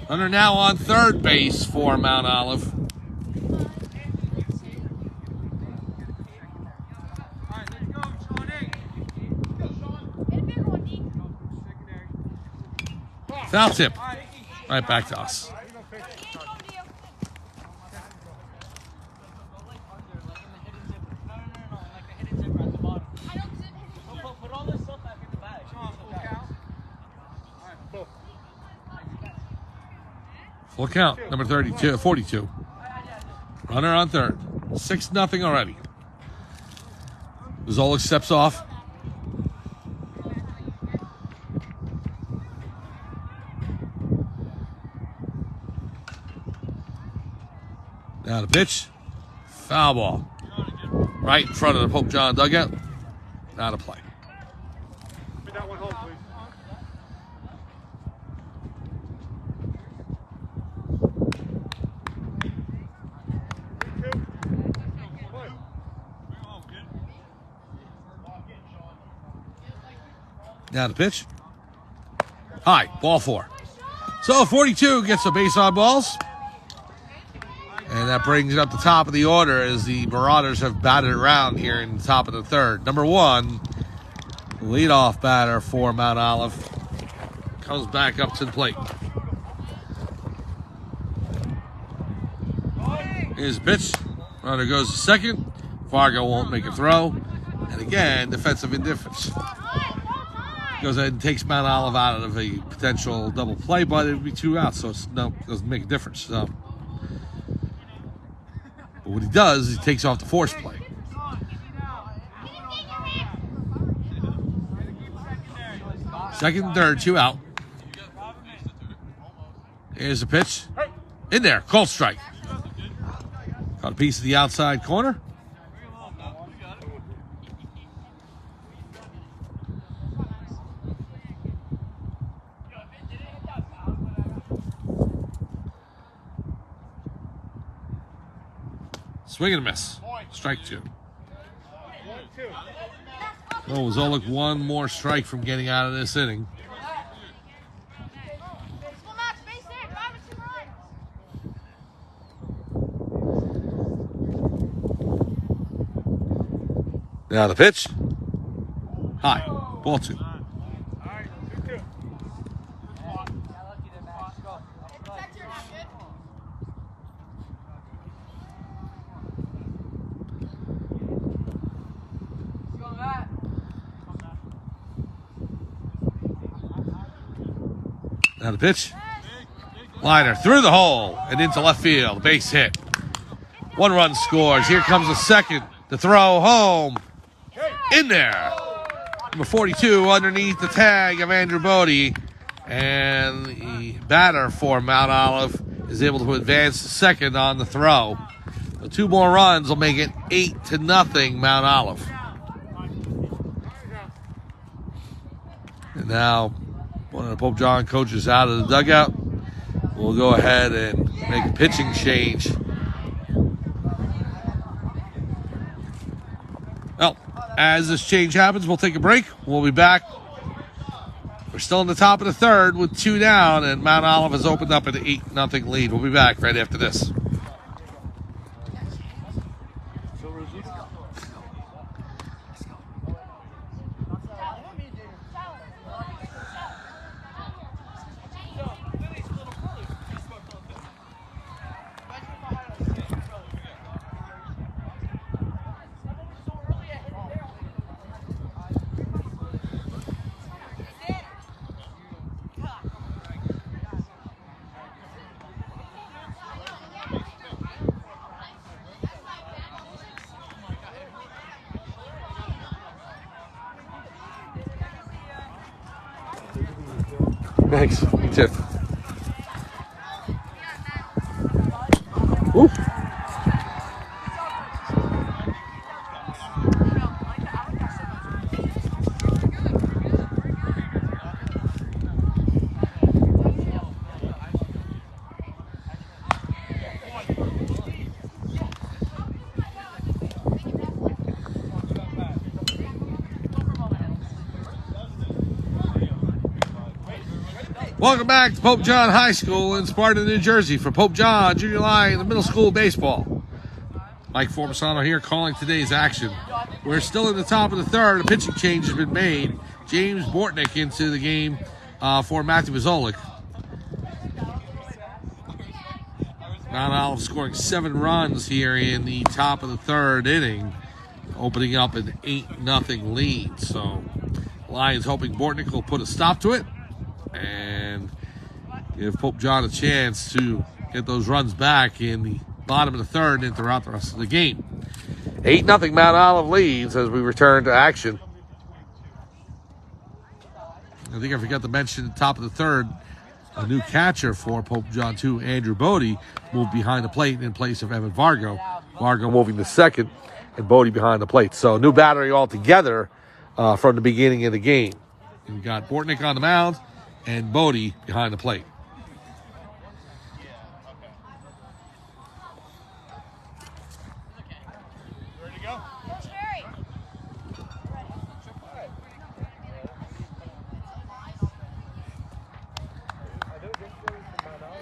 runner now on third base for Mount Olive. Foul tip. Right back to us. Full count, number 42. Runner on third. 6-0 already. Zolik steps off. Now the pitch. Foul ball. Right in front of the Pope John dugout. Now to play. That one home, please. Now the pitch. High, ball 4. So 42 gets a base on balls. And that brings it up the top of the order as the Marauders have batted around here in the top of the third. Number 1, leadoff batter for Mount Olive, comes back up to the plate. Here's the pitch. Runner goes to second. Fargo won't make a throw. And again, defensive indifference. Goes ahead and takes Mount Olive out of a potential double play, but it would be 2 outs, so it doesn't make a difference. So. But what he does is he takes off the force play. Second and third, 2 out. Here's the pitch. In there, called strike. Caught a piece of the outside corner. Swing and a miss. Strike 2. Oh, Zolik one more strike from getting out of this inning. Now the pitch. High. Ball 2. Now the pitch. Liner through the hole and into left field. Base hit. 1 run scores. Here comes the second. The throw home. In there. Number 42 underneath the tag of Andrew Bodie. And the batter for Mount Olive is able to advance to second on the throw. So 2 more runs will make it 8-0 Mount Olive. And now one of the Pope John coaches out of the dugout. We'll go ahead and make a pitching change. Well, as this change happens, we'll take a break. We'll be back. We're still in the top of the third with 2 down, and Mount Olive has opened up an 8-0 lead. We'll be back right after this. Thanks. You too. Ooh. Welcome back to Pope John High School in Sparta, New Jersey for Pope John Junior Line in the middle school baseball. Mike Formisano here calling today's action. We're still in the top of the third. A pitching change has been made. James Bortnick into the game for Matthew Zolik. Mount Olive scoring 7 runs here in the top of the third inning, opening up an 8-0 lead. So Lions hoping Bortnick will put a stop to it and give Pope John a chance to get those runs back in the bottom of the third and throughout the rest of the game. 8-0 Mount Olive leads as we return to action. I think I forgot to mention at the top of the third, a new catcher for Pope John 2, Andrew Bodie, moved behind the plate in place of Evan Vargo. Vargo moving to second and Bodie behind the plate. So new battery altogether from the beginning of the game. We've got Bortnick on the mound and Bodie behind the plate. Ready to go?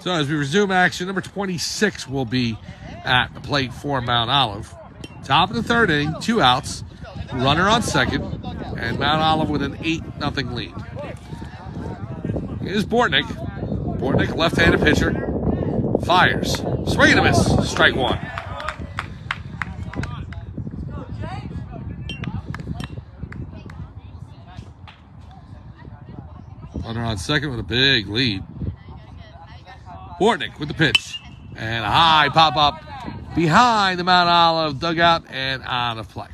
So as we resume action, number 26 will be at the plate for Mount Olive. Top of the third inning, 2 outs, runner on second, and Mount Olive with an 8-0 lead. Here's Bortnick. Bortnick, left-handed pitcher, fires. Swing and a miss. Strike 1. Runner on second with a big lead. Bortnick with the pitch. And a high pop-up behind the Mount Olive dugout and out of play.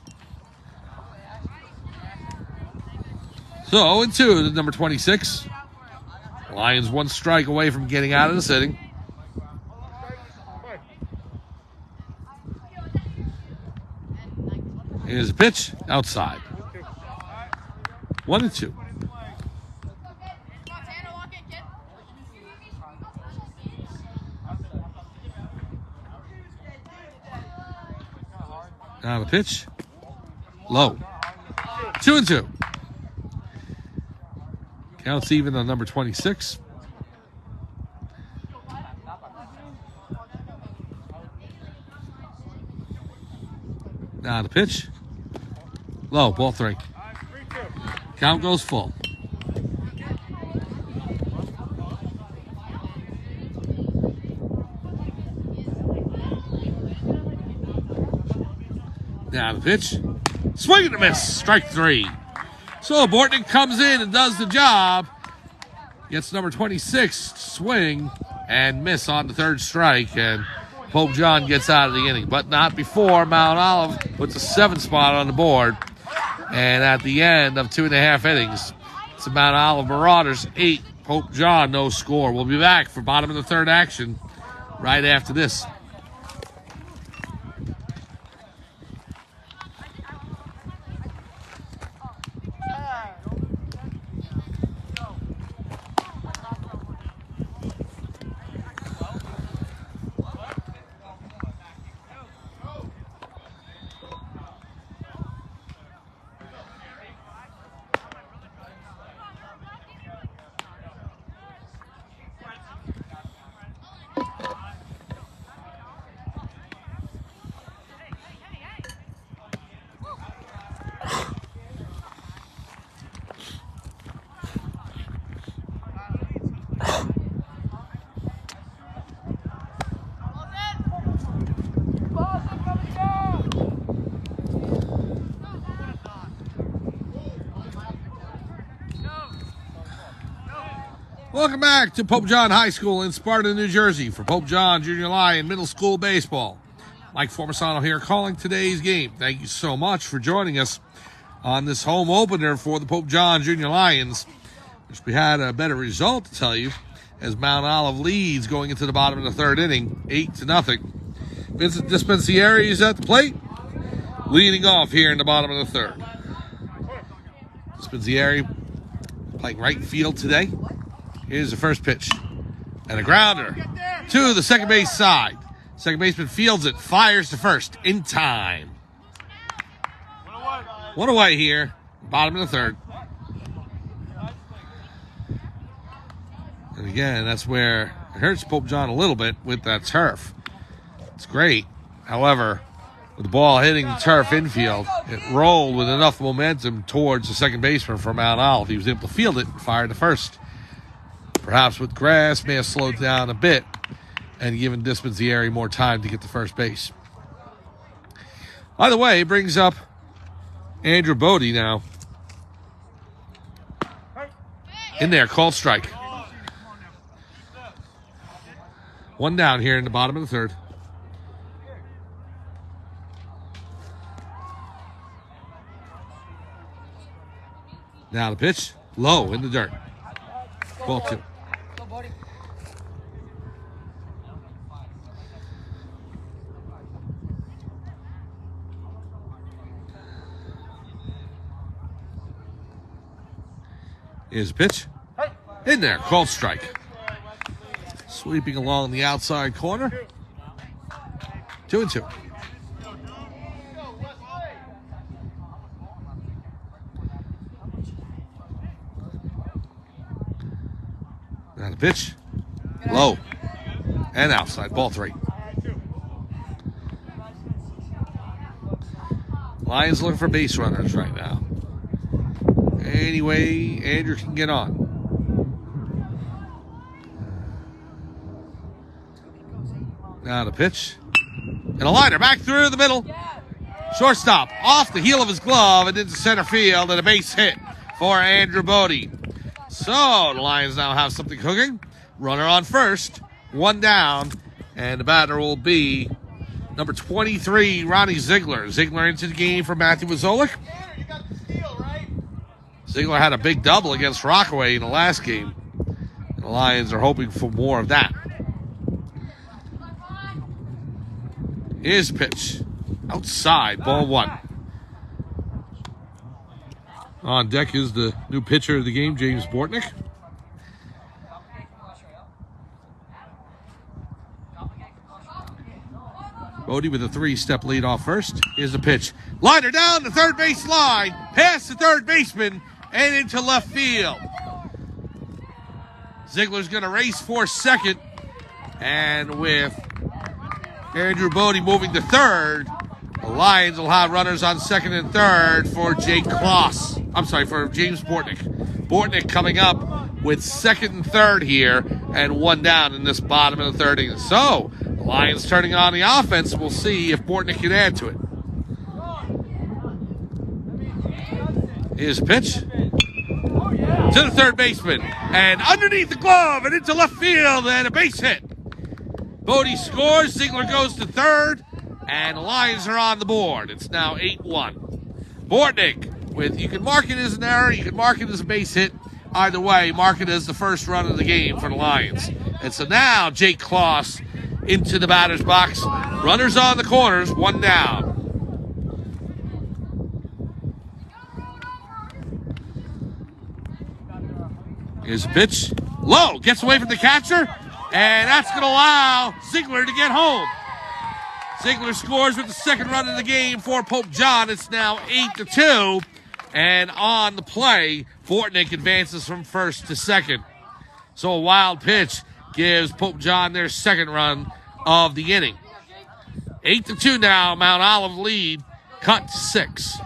So 0-2 to number 26. Lions 1 strike away from getting out of the inning. Here's a pitch outside. 1-2. Now the pitch. Low. 2-2. Counts even on number 26. Now the pitch. Low, ball 3. Count goes full. Now the pitch. Swing and a miss. Strike 3. So Bortnick comes in and does the job. Gets number 26 to swing and miss on the 3rd strike. And Pope John gets out of the inning. But not before Mount Olive puts a 7 spot on the board. And at the end of 2.5 innings, it's the Mount Olive Marauders 8. Pope John no score. We'll be back for bottom of the 3rd action right after this. Welcome back to Pope John High School in Sparta, New Jersey for Pope John Junior Lion Middle School Baseball. Mike Formisano here calling today's game. Thank you so much for joining us on this home opener for the Pope John Junior Lions. Wish we had a better result to tell you as Mount Olive leads going into the bottom of the 3rd inning, 8-0. Vincent Dispensieri is at the plate, leading off here in the bottom of the 3rd. Dispensieri playing right field today. Here's the first pitch. And a grounder to the second base side. Second baseman fields it, fires to first in time. 1 away here, bottom of the 3rd. And again, that's where it hurts Pope John a little bit with that turf. It's great. However, with the ball hitting the turf infield, it rolled with enough momentum towards the second baseman for Mount Olive. He was able to field it and fire to first. Perhaps with grass, may have slowed down a bit and given Dispensieri more time to get to first base. By the way, it brings up Andrew Bodie now. In there, called strike. 1 down here in the bottom of the 3rd. Now the pitch, low in the dirt. Ball 2. Here's a pitch. In there, called strike. Sweeping along the outside corner. 2-2. Now the pitch. Low. And outside. Ball 3. Lions looking for base runners right now. Anyway, Andrew can get on. Now the pitch. And a liner back through the middle. Shortstop off the heel of his glove and into center field, and a base hit for Andrew Bodie. So the Lions now have something cooking. Runner on first. 1 down. And the batter will be number 23, Ronnie Ziegler. Ziegler into the game for Matthew Wazolik. Ziegler had a big double against Rockaway in the last game. And the Lions are hoping for more of that. Here's the pitch. Outside, ball 1. On deck is the new pitcher of the game, James Bortnick. Bodie with a 3-step lead off first. Here's the pitch. Liner down the third base line, past the third baseman, and into left field. Ziegler's going to race for second. And with Andrew Bodie moving to third, the Lions will have runners on second and third for Jake Kloss. I'm sorry, for James Bortnick. Bortnick coming up with second and third here, and one down in this bottom of the third inning. So, the Lions turning on the offense. We'll see if Bortnick can add to it. Here's a pitch to the third baseman, and underneath the glove and into left field, and a base hit. Bodie scores, Ziegler goes to third, and the Lions are on the board. It's now 8-1. Bortnick, you can mark it as an error, you can mark it as a base hit. Either way, mark it as the first run of the game for the Lions. And so now Jake Kloss into the batter's box. Runners on the corners, one down. Here's a pitch. Low, gets away from the catcher, and that's going to allow Ziegler to get home. Ziegler scores with the second run of the game for Pope John. It's now 8-2, and on the play, Bortnick advances from first to second. So a wild pitch gives Pope John their second run of the inning. 8-2 now, Mount Olive lead, cut to 6.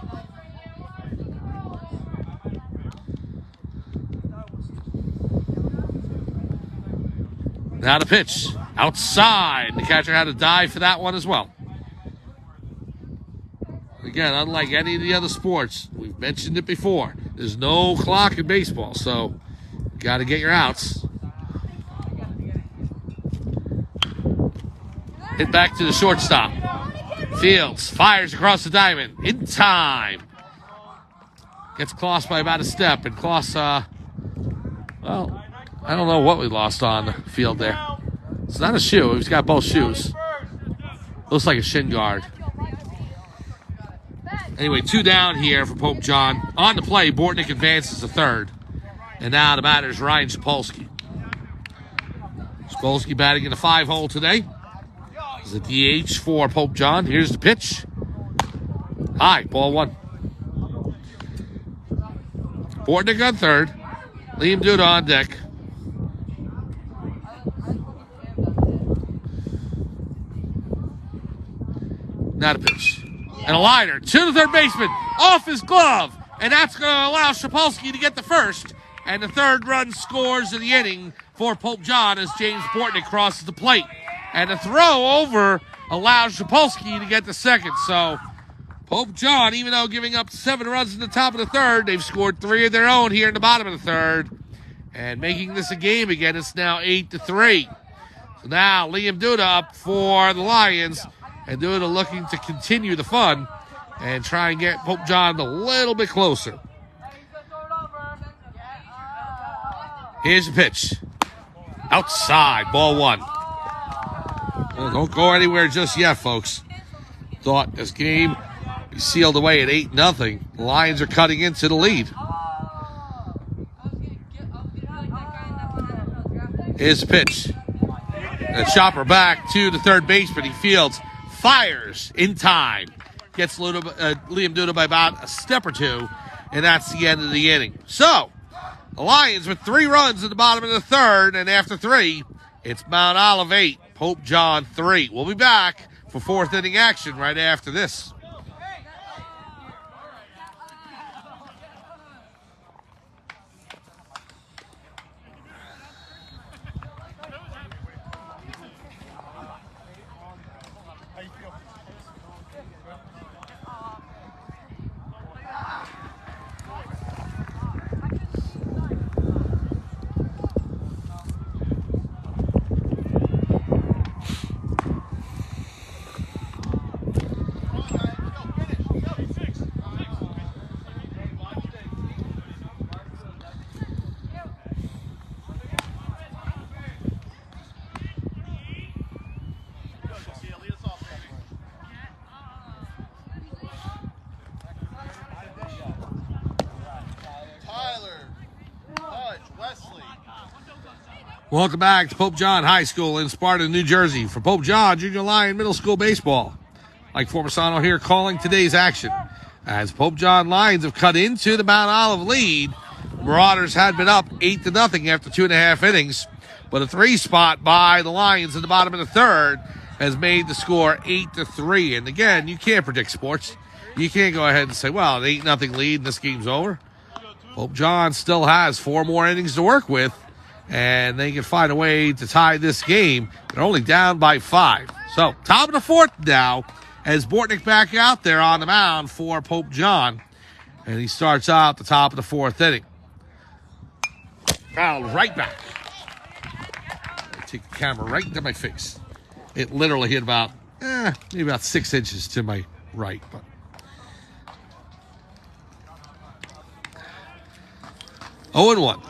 Now the pitch. Outside. The catcher had to dive for that one as well. Again, unlike any of the other sports, we've mentioned it before, there's no clock in baseball, so you got to get your outs. Hit back to the shortstop. Fields fires across the diamond. In time. Gets Kloss by about a step, and Kloss, well, I don't know what we lost on the field there. It's not a shoe. He's got both shoes. Looks like a shin guard. Anyway, 2 down here for Pope John. On the play, Bortnick advances to third. And now the batter is Ryan Sapolsky. Sapolsky batting in the 5-hole today. Is a DH for Pope John. Here's the pitch. High, ball 1. Bortnick on third. Liam Duda on deck. Not a pitch. And a liner to the third baseman. Off his glove. And that's going to allow Sapolsky to get the first. And the third run scores in the inning for Pope John as James Bortnick crosses the plate. And the throw over allows Sapolsky to get the second. So Pope John, even though giving up 7 runs in the top of the third, they've scored 3 of their own here in the bottom of the third. And making this a game again, it's now 8-3. So now Liam Duda up for the Lions. And Duda looking to continue the fun and try and get Pope John a little bit closer. Here's the pitch. Outside, ball 1. Well, don't go anywhere just yet, folks. Thought this game be sealed away at 8-0. The Lions are cutting into the lead. Here's the pitch. A chopper back to the third baseman. He fields. Fires in time. Gets Liam Duda by about a step or 2, and that's the end of the inning. So, the Lions with 3 runs at the bottom of the third, and after 3, it's Mount Olive 8, Pope John 3. We'll be back for 4th inning action right after this. Welcome back to Pope John High School in Sparta, New Jersey for Pope John Junior Lion Middle School Baseball. Mike Formasano here calling today's action. As Pope John Lions have cut into the Mount Olive lead, Marauders had been up 8-0 after 2.5 innings, but a 3 spot by the Lions in the bottom of the third has made the score 8-3. And again, you can't predict sports. You can't go ahead and say, well, an 8-0 lead and this game's over. Pope John still has 4 more innings to work with, and they can find a way to tie this game. They're only down by 5. So, top of the fourth now, as Bortnick back out there on the mound for Pope John. And he starts out the top of the fourth inning. Fouled right back. I take the camera right into my face. It literally hit about, maybe about 6 inches to my right. But Oh and 1.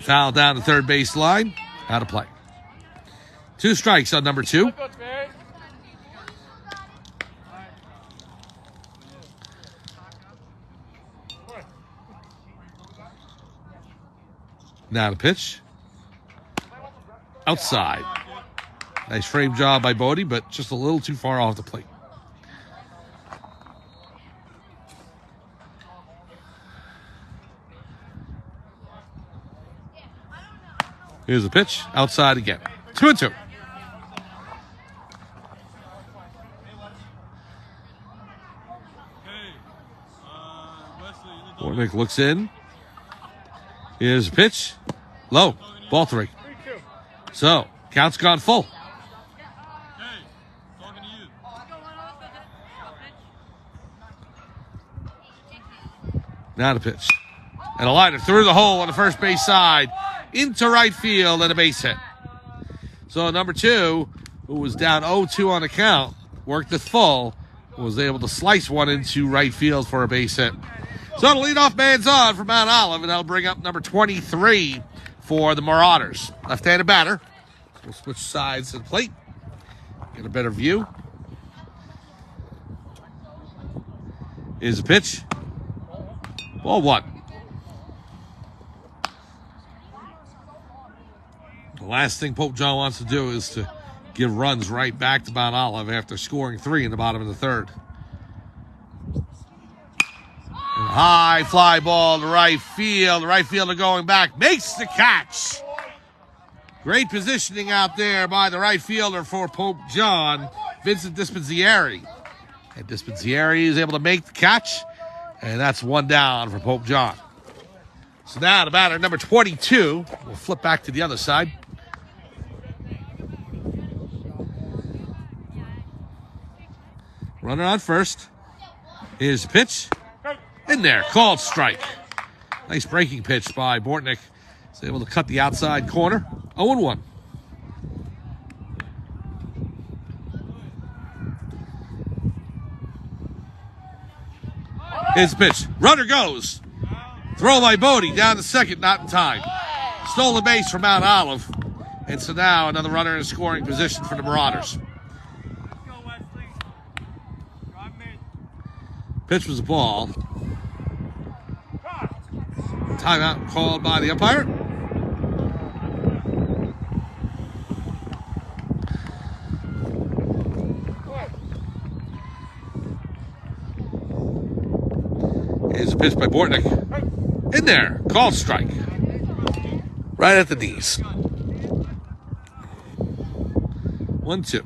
Foul down the third base line. Out of play. 2 strikes on number 2. Now the pitch. Outside. Nice frame job by Bodie, but just a little too far off the plate. Here's the pitch. Outside again. 2-2. Bortnick looks in. Here's the pitch. Low. Ball 3. So, count's gone full. Now the pitch. And a liner through the hole on the first base side. Into right field and a base hit. So number 2, who was down 0-2 on the count, worked it full, was able to slice one into right field for a base hit. So the leadoff man's on for Mount Olive, and that'll bring up number 23 for the Marauders. Left-handed batter. We'll switch sides to the plate. Get a better view. Here's the pitch. Ball 1. The last thing Pope John wants to do is to give runs right back to Mount Olive after scoring 3 in the bottom of the third. And high fly ball to right field. The right fielder going back. Makes the catch. Great positioning out there by the right fielder for Pope John, Vincent Dispenzieri. And Dispenzieri is able to make the catch. And that's 1 down for Pope John. So now the batter, number 22. We'll flip back to the other side. Runner on first. Here's the pitch. In there. Called strike. Nice breaking pitch by Bortnick. He's able to cut the outside corner. 0-1. Here's the pitch. Runner goes. Throw by Bodie down to second, not in time. Stole the base from Mount Olive. And so now another runner in scoring position for the Marauders. Pitch was a ball. Timeout called by the umpire. Here's a pitch by Bortnick. In there. Called strike. Right at the knees. 1-2.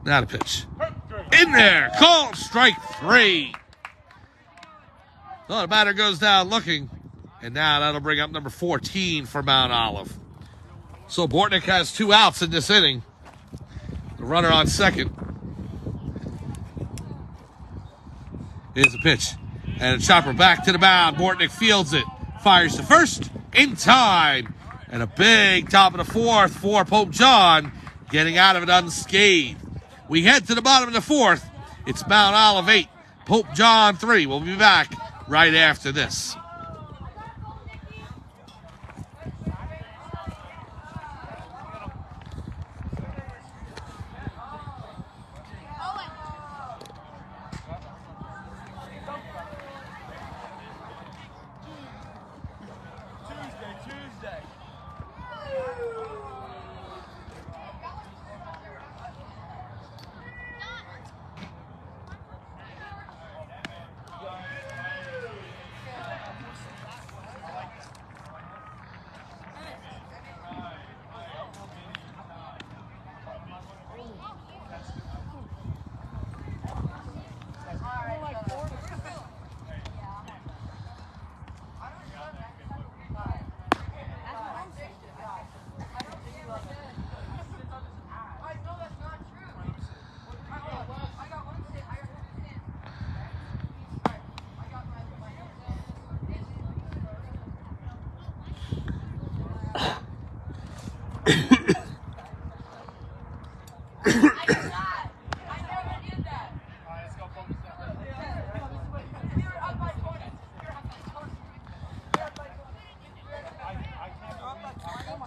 Now the pitch. In there. Called strike 3. So the batter goes down looking. And now that'll bring up number 14 for Mount Olive. So Bortnick has 2 outs in this inning. The runner on second. Here's the pitch. And a chopper back to the mound. Bortnick fields it. Fires to first. In time. And a big top of the fourth for Pope John. Getting out of it unscathed. We head to the bottom of the fourth. It's Mount Olive 8, Pope John 3. We'll be back right after this.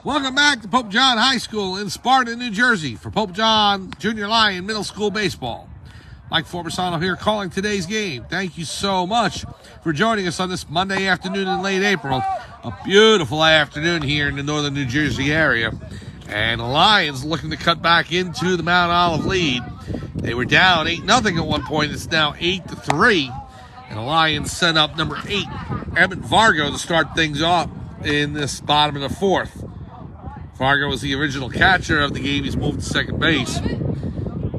Welcome back to Pope John High School in Sparta, New Jersey for Pope John Junior Lion Middle School Baseball. Mike Formisano here calling today's game. Thank you so much for joining us on this Monday afternoon in late April. A beautiful afternoon here in the northern New Jersey area. And the Lions looking to cut back into the Mount Olive lead. They were down 8-0 at one point. It's now 8-3. And the Lions sent up number 8, Emmett Vargo, to start things off in this bottom of the fourth. Vargo was the original catcher of the game. He's moved to second base.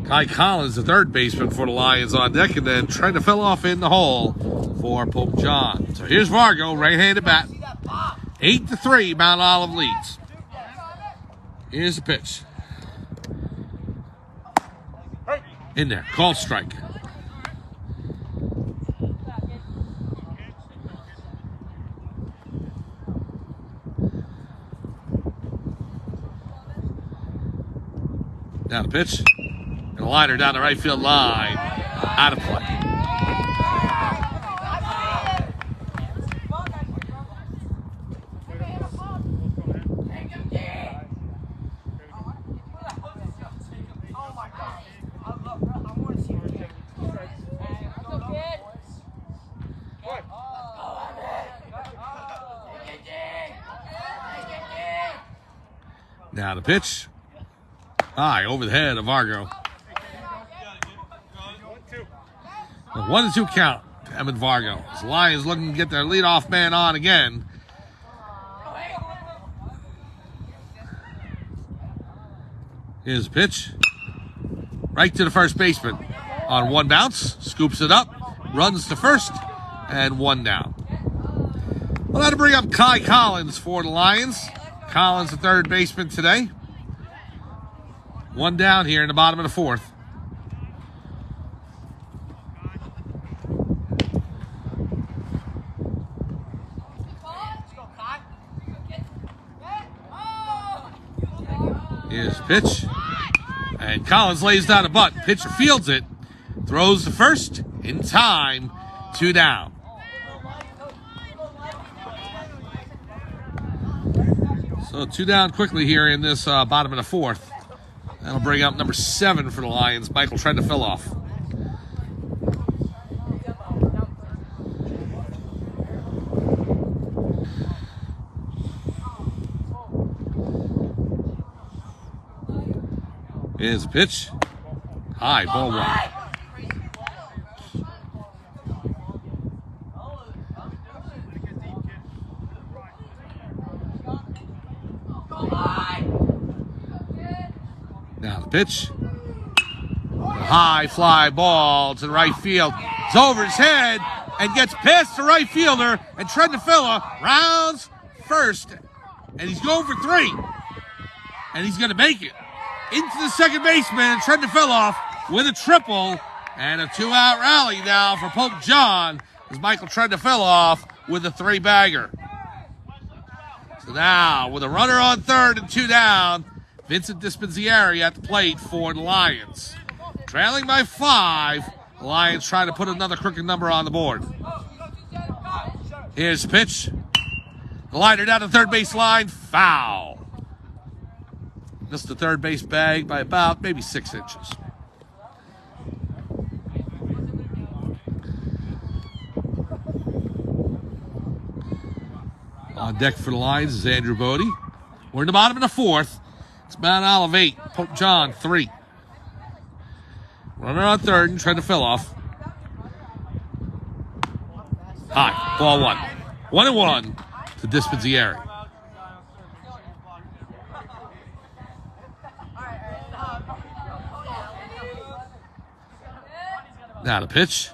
Kai Collins, the third baseman for the Lions, on deck, and then trying to fill off in the hole for Pope John. So here's Vargo, right-handed bat. 8-3, Mount Olive leads. Here's the pitch. In there, called strike. Now the pitch. And a liner down the right field line. Out of play. Now the pitch. High over the head of Vargo. A 1-2 count to Emmett Vargo. The Lions looking to get their leadoff man on again. Here's the pitch. Right to the first baseman. On one bounce, scoops it up, runs to first, and one down. Well, that'll bring up Kai Collins for the Lions. Collins, the third baseman today. One down here in the bottom of the fourth. Here's the pitch. And Collins lays down a bunt. Pitcher fields it. Throws the first in time. 2 down. So 2 down quickly here in this bottom of the fourth. That'll bring up number 7 for the Lions, Michael Trendefiloff. Here's a pitch. High, ball 1. Now the pitch. A high fly ball to the right field. It's over his head and gets past the right fielder. And Trendafilla rounds first. And he's going for 3. And he's going to make it. Into the second baseman. Trendafilla with a triple. And a 2-out rally now for Pope John. As Michael Trendafilla with a 3-bagger. So now with a runner on third and 2 down. Vincent Dispenzieri at the plate for the Lions. Trailing by 5. The Lions trying to put another crooked number on the board. Here's the pitch. The liner down the third base line. Foul. Missed the third base bag by about maybe 6 inches. On deck for the Lions is Andrew Bodie. We're in the bottom of the fourth. It's Mount Olive 8, Pope John 3. Runner on third and trying to fill off. High, ball 1. 1-1 to Dispenzieri. Now the pitch.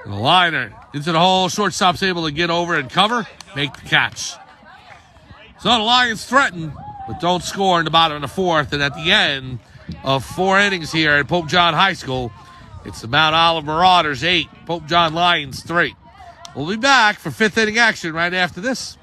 And the liner into the hole. Shortstop's able to get over and cover, make the catch. So the Lions threaten, but don't score in the bottom of the fourth. And at the end of 4 innings here at Pope John High School, it's the Mount Olive Marauders 8, Pope John Lions 3. We'll be back for 5th inning action right after this.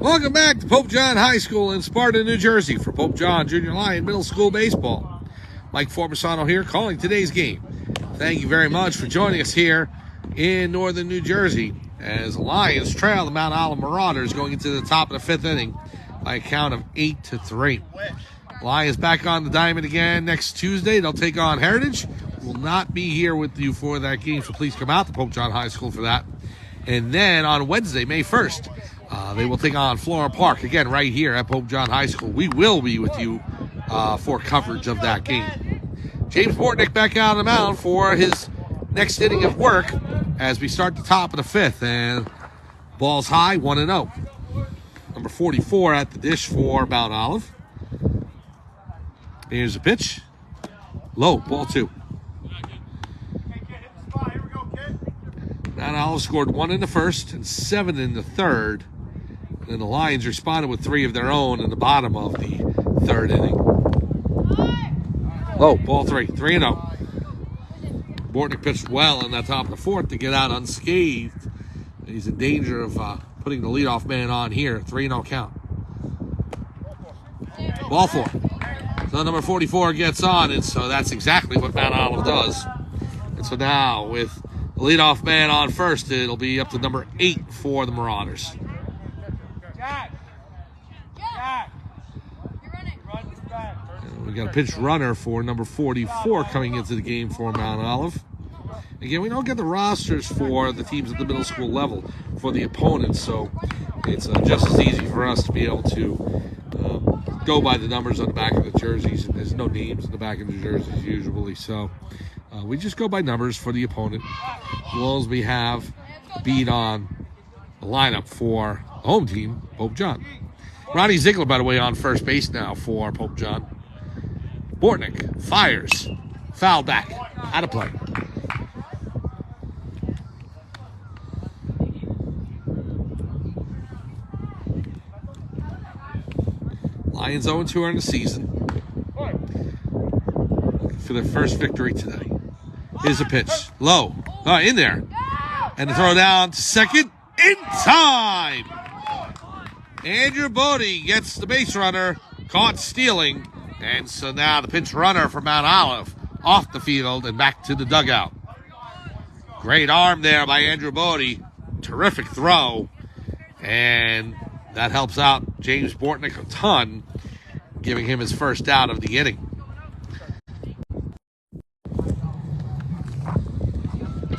Welcome back to Pope John High School in Sparta, New Jersey for Pope John Junior Lion Middle School Baseball. Mike Formisano here calling today's game. Thank you very much for joining us here in northern New Jersey as the Lions trail the Mount Olive Marauders going into the top of the 5th inning by a count of 8-3. Lions back on the diamond again next Tuesday. They'll take on Heritage. Will not be here with you for that game, so please come out to Pope John High School for that. And then on Wednesday, May 1st, they will take on Flora Park, again, right here at Pope John High School. We will be with you for coverage of that game. James Bortnick back out on the mound for his next inning of work as we start the top of the 5th. And ball's high, 1-0. Number 44 at the dish for Mount Olive. Here's a pitch. Low, ball 2. Mount Olive scored 1 in the first and 7 in the third. And then the Lions responded with 3 of their own in the bottom of the 3rd inning. Low, ball 3, 3-0. Bortnick pitched well in that top of the 4th to get out unscathed. He's in danger of putting the leadoff man on here. 3-0 count. Ball 4. So number 44 gets on, and so that's exactly what Mount Olive does. And so now with the leadoff man on first, it'll be up to number 8 for the Marauders. And we got a pitch runner for number 44 coming into the game for Mount Olive. Again, we don't get the rosters for the teams at the middle school level for the opponents, so it's just as easy for us to be able to go by the numbers on the back of the jerseys. And there's no names in the back of the jerseys usually, so we just go by numbers for the opponent as long as we have beat on the lineup for the home team, Pope John. Ronnie Ziegler, by the way, on first base now for Pope John. Bortnick fires. Foul back. Out of play. Lions 0-2 in the season. Looking for their first victory today. Here's a pitch. Low. In there. And the throw down to second. In time! Andrew Bodie gets the base runner. Caught stealing. And so now the pinch runner for Mount Olive off the field and back to the dugout. Great arm there by Andrew Bodie. Terrific throw. And that helps out James Bortnick a ton, giving him his first out of the inning.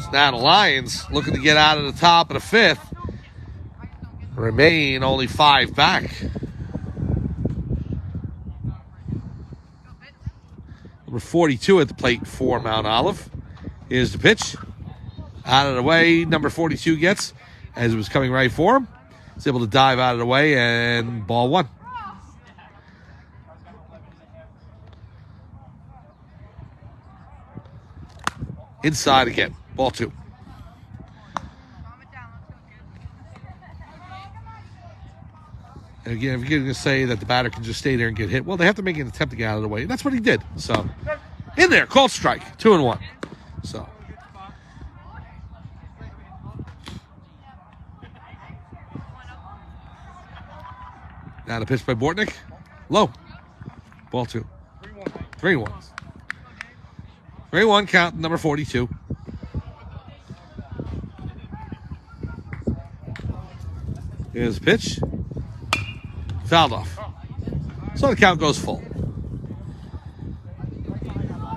So now the Lions looking to get out of the top of the 5th. Remain only 5 back. Number 42 at the plate for Mount Olive. Here's the pitch. Out of the way, number 42 gets as it was coming right for him. He's able to dive out of the way, and ball 1. Inside again, ball 2. And again, if you're going to say that the batter can just stay there and get hit, well, they have to make an attempt to get out of the way. And that's what he did. So, in there, called strike, 2-1. So. Now the pitch by Bortnick. Low. Ball 2. 3-1. 3-1 count, number 42. Here's the pitch. Fouled off. So the count goes full.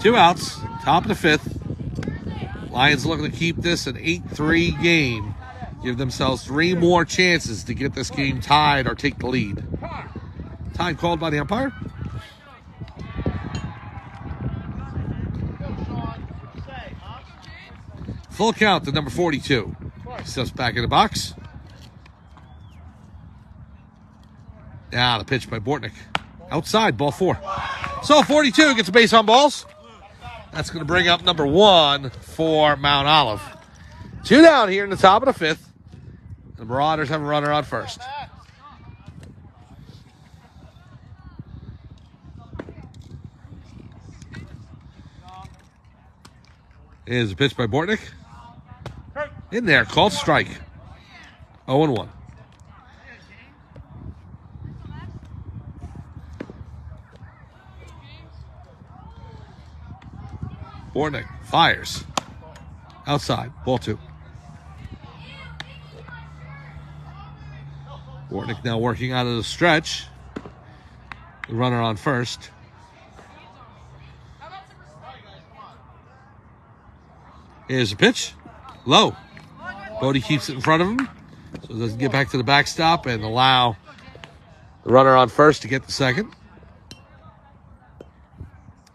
2 outs, top of the 5th. Lions looking to keep this an 8-3 game. Give themselves 3 more chances to get this game tied or take the lead. Time called by the umpire. Full count to number 42. Steps back in the box. Now the pitch by Bortnick. Outside, ball 4. So 42 gets a base on balls. That's going to bring up number 1 for Mount Olive. 2 down here in the top of the 5th. The Marauders have a runner on first. Here's a pitch by Bortnick. In there, called strike. 0-1. Bortnick fires. Outside. Ball 2. Bortnick now working out of the stretch. The runner on first. Here's the pitch. Low. Bodie keeps it in front of him, so it doesn't get back to the backstop and allow the runner on first to get the second.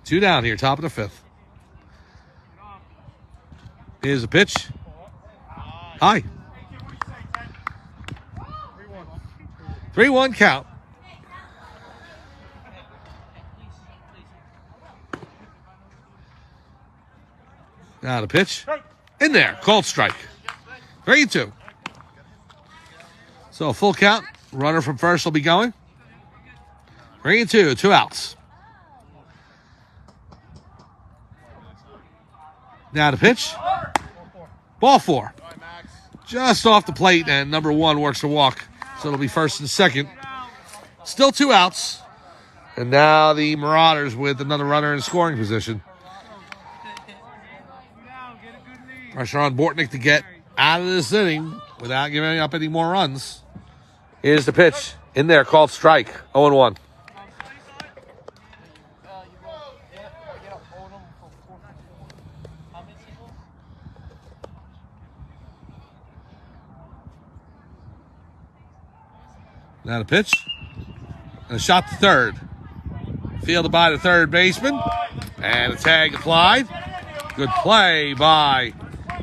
2 down here, top of the 5th. Here's the pitch. High. 3-1 count. Now the pitch. In there. Called strike. 3-2. So a full count. Runner from first will be going. 3-2. 2 outs. Now the pitch. Ball 4. Just off the plate, and number 1 works a walk. So it'll be first and second. Still 2 outs. And now the Marauders with another runner in scoring position. Pressure on Bortnick to get out of this inning without giving up any more runs. Here's the pitch. In there, called strike. 0-1. Now the pitch. And a shot to third. Fielded by the third baseman. And a tag applied. Good play by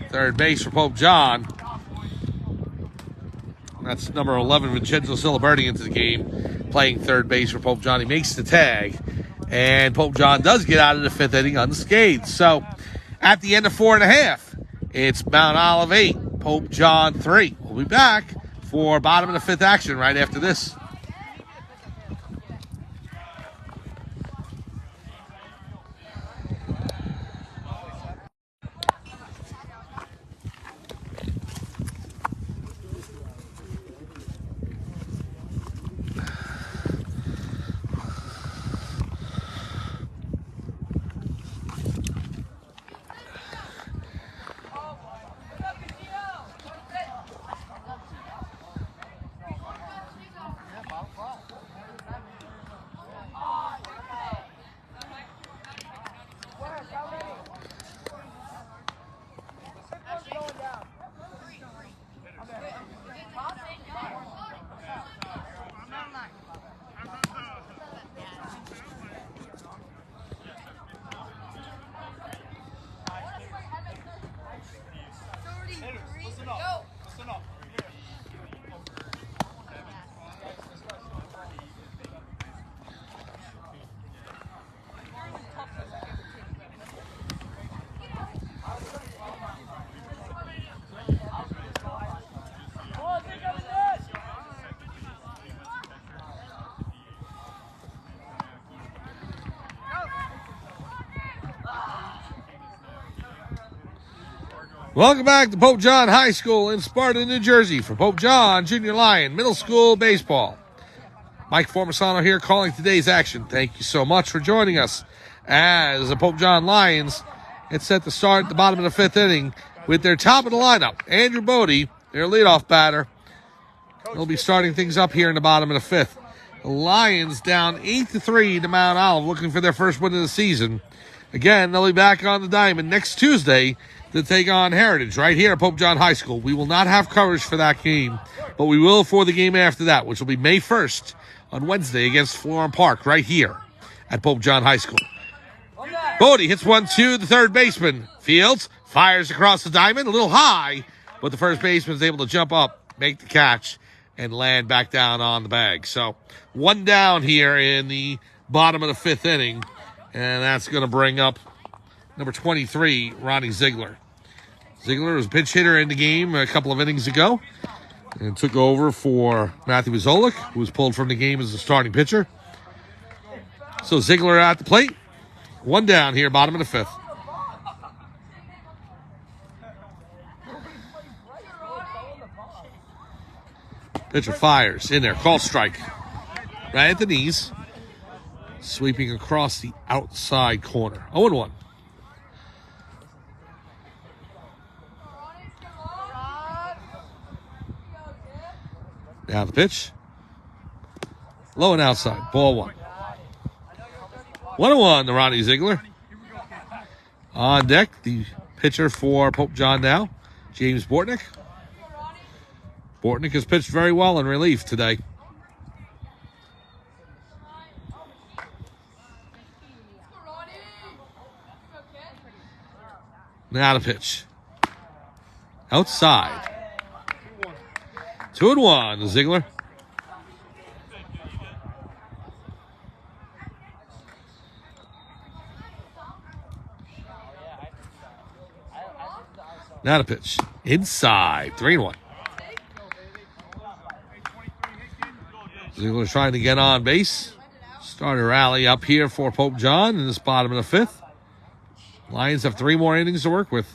third base for Pope John. That's number 11, Vincenzo Siliberti, into the game, playing third base for Pope John. He makes the tag, and Pope John does get out of the 5th inning unscathed. So, at the end of 4.5, it's Mount Olive 8, Pope John 3. We'll be back for bottom of the 5th action right after this. Welcome back to Pope John High School in Sparta, New Jersey for Pope John Junior Lion Middle School Baseball. Mike Formisano here calling today's action. Thank you so much for joining us as the Pope John Lions get set to start at the bottom of the 5th inning with their top of the lineup, Andrew Bodie, their leadoff batter. They'll be starting things up here in the bottom of the 5th. The Lions down 8-3 to Mount Olive, looking for their first win of the season. Again, they'll be back on the diamond next Tuesday to take on Heritage right here at Pope John High School. We will not have coverage for that game, but we will for the game after that, which will be May 1st on Wednesday against Florham Park right here at Pope John High School. Bodie hits one to the third baseman. Fields fires across the diamond, a little high, but the first baseman is able to jump up, make the catch, and land back down on the bag. So 1 down here in the bottom of the 5th inning, and that's going to bring up number 23, Ronnie Ziegler. Ziegler was a pinch hitter in the game a couple of innings ago and took over for Matthew Zolik, who was pulled from the game as a starting pitcher. So Ziegler at the plate. 1 down here, bottom of the 5th. Pitcher fires in there. Call strike. Right at the knees. Sweeping across the outside corner. 0-1. Now the pitch. Low and outside. Ball 1. 1-1 to Ronnie Ziegler. On deck, the pitcher for Pope John now, James Bortnick. Bortnick has pitched very well in relief today. Now the pitch. Outside. 2-1 to Ziegler. Now the pitch. Inside. 3-1. Ziegler trying to get on base. Start a rally up here for Pope John in this bottom of the 5th. Lions have 3 more innings to work with.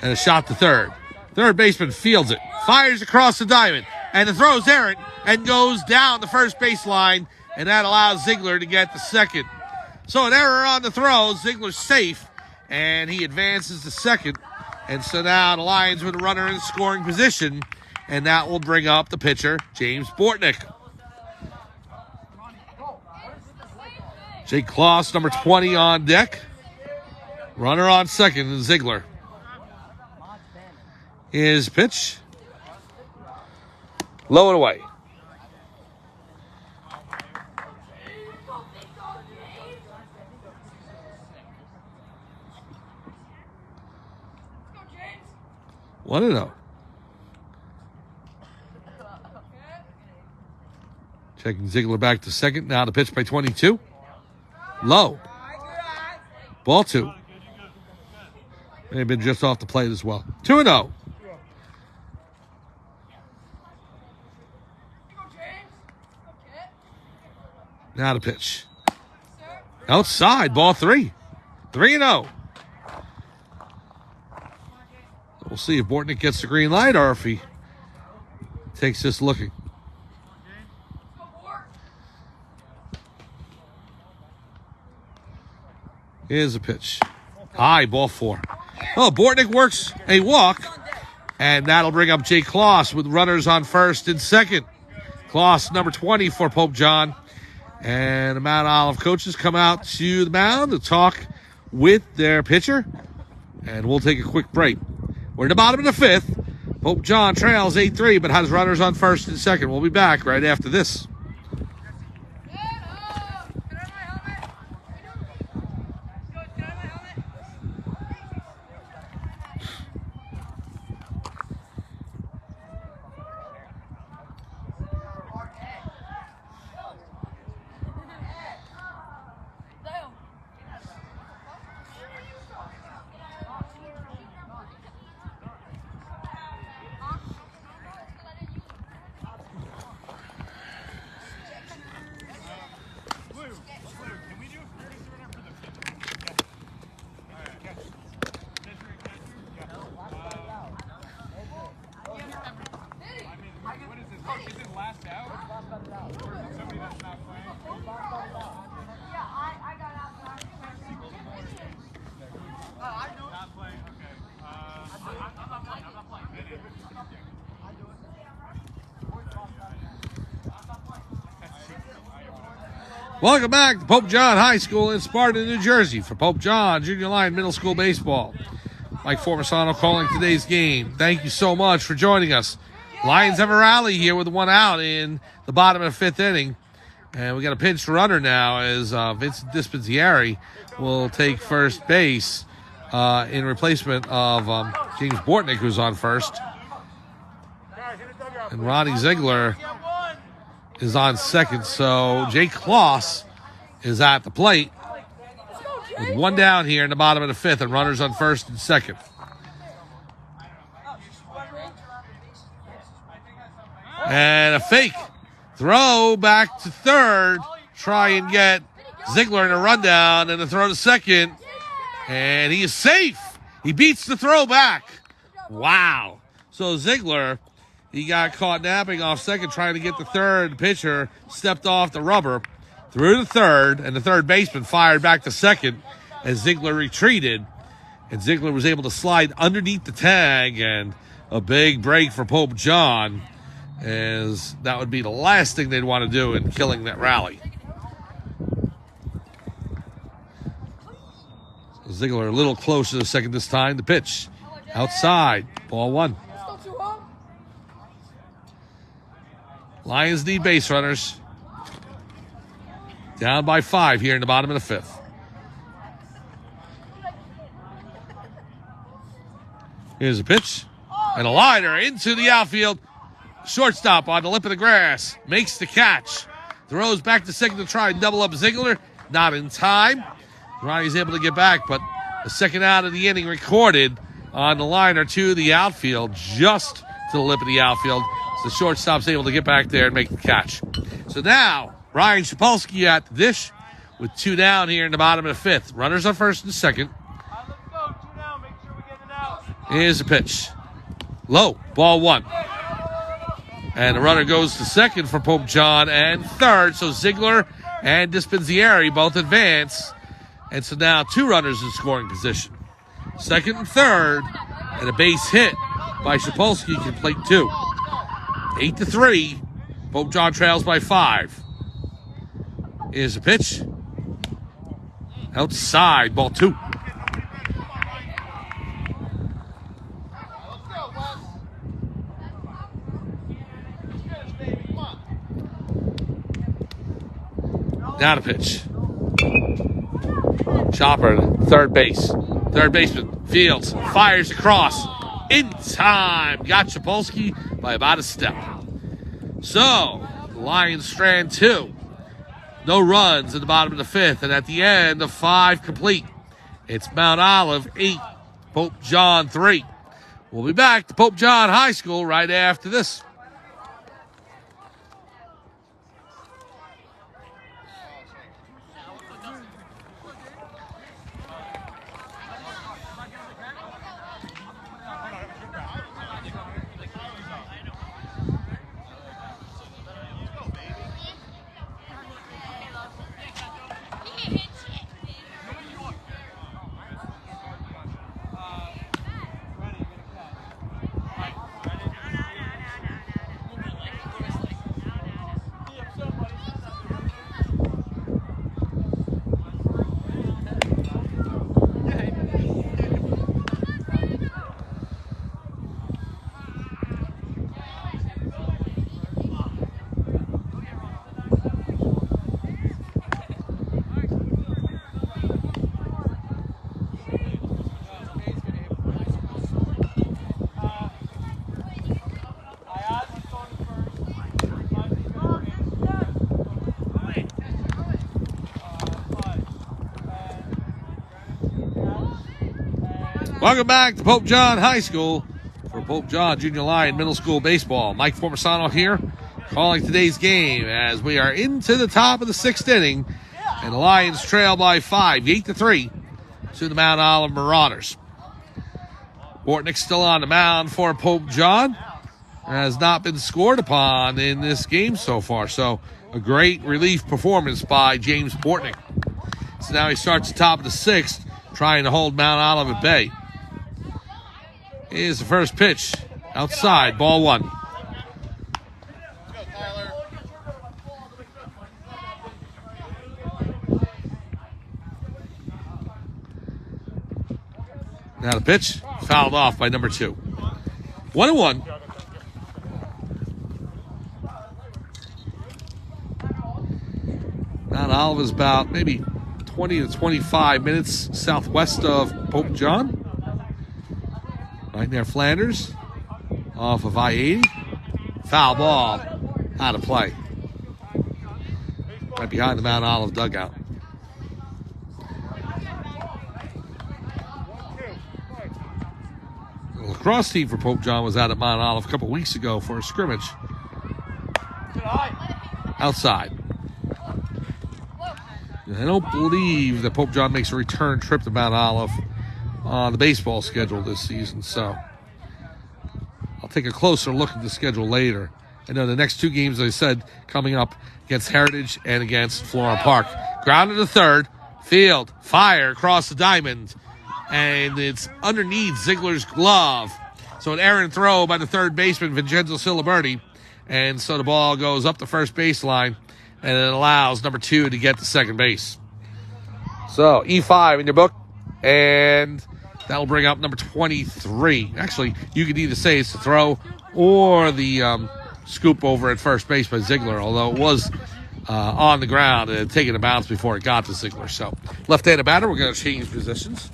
And a shot to third. Third baseman fields it. Fires across the diamond. And the throw's errant and goes down the first baseline. And that allows Ziegler to get the second. So an error on the throw. Ziegler's safe. And he advances to second. And so now the Lions with a runner in scoring position. And that will bring up the pitcher, James Bortnick. Jake Kloss, number 20 on deck. Runner on second is Ziegler. His pitch. Low and away. What a no. Checking Ziegler back to second. Now the pitch by 22. Low. Ball 2. May have been just off the plate as well. 2-0. Now the pitch. Outside. Ball 3. 3-0. We'll see if Bortnick gets the green light or if he takes this looking. Here's a pitch. High, ball 4. Oh, Bortnick works a walk, and that'll bring up Jake Kloss with runners on first and second. Kloss, number 20 for Pope John. And the Mount Olive coaches come out to the mound to talk with their pitcher. And we'll take a quick break. We're in the bottom of the 5th. Pope John trails 8-3, but has runners on first and second. We'll be back right after this. Welcome back to Pope John High School in Sparta, New Jersey for Pope John Junior Line Middle School Baseball. Mike Formisano calling today's game. Thank you so much for joining us. Lions have a rally here with 1 out in the bottom of the 5th inning. And we got a pinch runner now as Vincent Dispenzieri will take first base in replacement of James Bortnick, who's on first. And Ronnie Ziegler is on second, so Jake Kloss is at the plate with 1 down here in the bottom of the 5th and runners on first and second. And a fake throw back to third, try and get Ziegler in a rundown and a throw to second, and he is safe. He beats the throw back. Wow. So Ziegler, he got caught napping off second, trying to get the third. Pitcher stepped off the rubber, threw to third, and the third baseman fired back to second as Ziegler retreated. And Ziegler was able to slide underneath the tag and a big break for Pope John, as that would be the last thing they'd want to do in killing that rally. Ziegler a little closer to the second this time. The pitch outside, ball one. Lions need base runners. Down by 5 here in the bottom of the 5th. Here's a pitch. And a liner into the outfield. Shortstop on the lip of the grass. Makes the catch. Throws back to second to try and double up Ziegler. Not in time. Ronnie's able to get back, but the second out of the inning recorded on the liner to the outfield, just to the lip of the outfield. So the shortstop's able to get back there and make the catch. So now, Ryan Shapolsky at the dish with 2 down here in the bottom of the 5th. Runners on first and second. Here's the pitch. Low, ball 1. And the runner goes to second for Pope John and third. So Ziegler and Dispenzieri both advance. And so now 2 runners in scoring position. Second and third. And a base hit by Shapolsky can plate 2. 8-3. Pope John trails by 5. Here's a pitch. Outside, ball 2. Now the pitch. Chopper, third base. Third baseman, Fields, fires across. In time. Got Shapolsky by about a step. So, the Lions strand 2. No runs in the bottom of the 5th. And at the end of 5 complete, it's Mount Olive 8, Pope John 3. We'll be back to Pope John High School right after this. Welcome back to Pope John High School for Pope John Junior Lion Middle School Baseball. Mike Formisano here calling today's game as we are into the top of the 6th inning and the Lions trail by 5, 8-3 to the Mount Olive Marauders. Bortnick's still on the mound for Pope John. Has not been scored upon in this game so far, so a great relief performance by James Bortnick. So now he starts the top of the 6th, trying to hold Mount Olive at bay. Here's the first pitch. Outside, ball 1. Now the pitch, fouled off by number 2. 1-1. Mount Olive is about maybe 20 to 25 minutes southwest of Pope John. Right near Flanders, off of I-80. Foul ball, out of play. Right behind the Mount Olive dugout. The lacrosse team for Pope John was out at Mount Olive a couple weeks ago for a scrimmage. Outside. I don't believe that Pope John makes a return trip to Mount Olive on the baseball schedule this season, so I'll take a closer look at the schedule later. I know the next 2 games, as I said, coming up against Heritage and against Florham Park. Grounded to third, field, fire across the diamond, and it's underneath Ziegler's glove. So an errant throw by the third baseman, Vincenzo Siliberti. And so the ball goes up the first baseline, and it allows number 2 to get to second base. So E5 in your book, and that'll bring up number 23. Actually, you could either say it's the throw or the scoop over at first base by Ziegler, although it was on the ground and had taken a bounce before it got to Ziegler. So left-handed batter, we're going to change positions.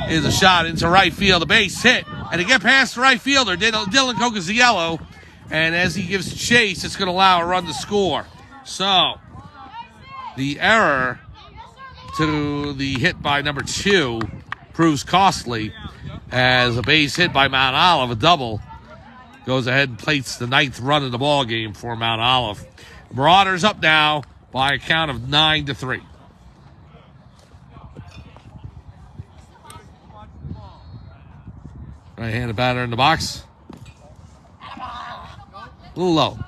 Here's a shot into right field, a base hit, and to get past the right fielder, Dylan Cocaziello, and as he gives chase, it's going to allow a run to score. So the error to the hit by number 2 proves costly, as a base hit by Mount Olive, a double, goes ahead and plates the 9th run of the ball game for Mount Olive. Marauders up now by a count of 9-3. Right-handed batter in the box. A little low.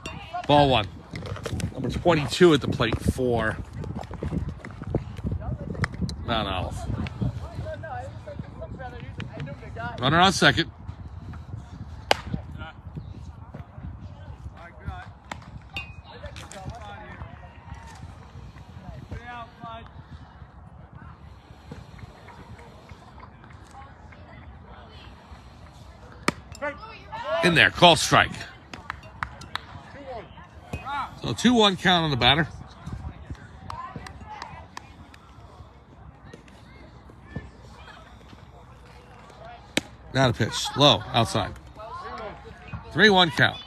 Ball 1. Number 22 at the plate for Mount Olive. Runner on second. In there, call strike. So 2-1 count on the batter. Now the pitch, low, outside. 3-1 count.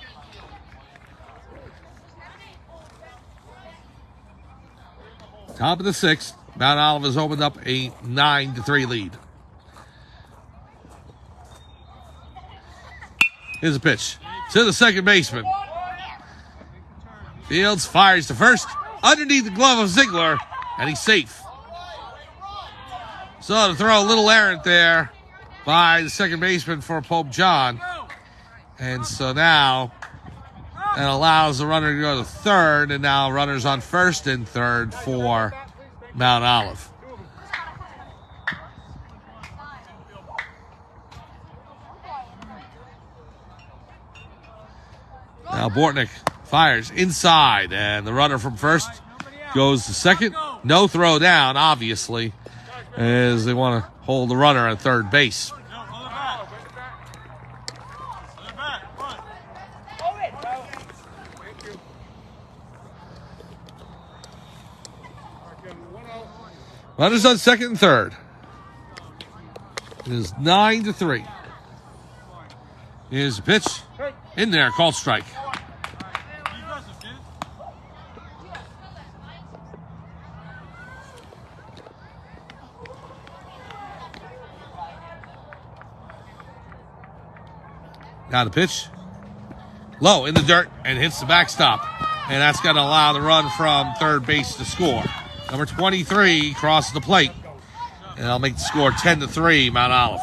Top of the 6th, Mount Olive has opened up a 9-3 lead. Here's a pitch to the second baseman. Fields fires to first, underneath the glove of Ziegler, and he's safe. So to throw a little errant there by the second baseman for Pope John. And so now that allows the runner to go to third, and now runners on first and third for Mount Olive. Now Bortnick fires inside, and the runner from first goes to second. No throw down, obviously, as they want to hold the runner at third base. Runners on second and third. It is 9-3. Here's the pitch. In there, called strike. Now the pitch. Low in the dirt and hits the backstop. And that's going to allow the run from third base to score. Number 23 crosses the plate. And that'll make the score 10-3, Mount Olive.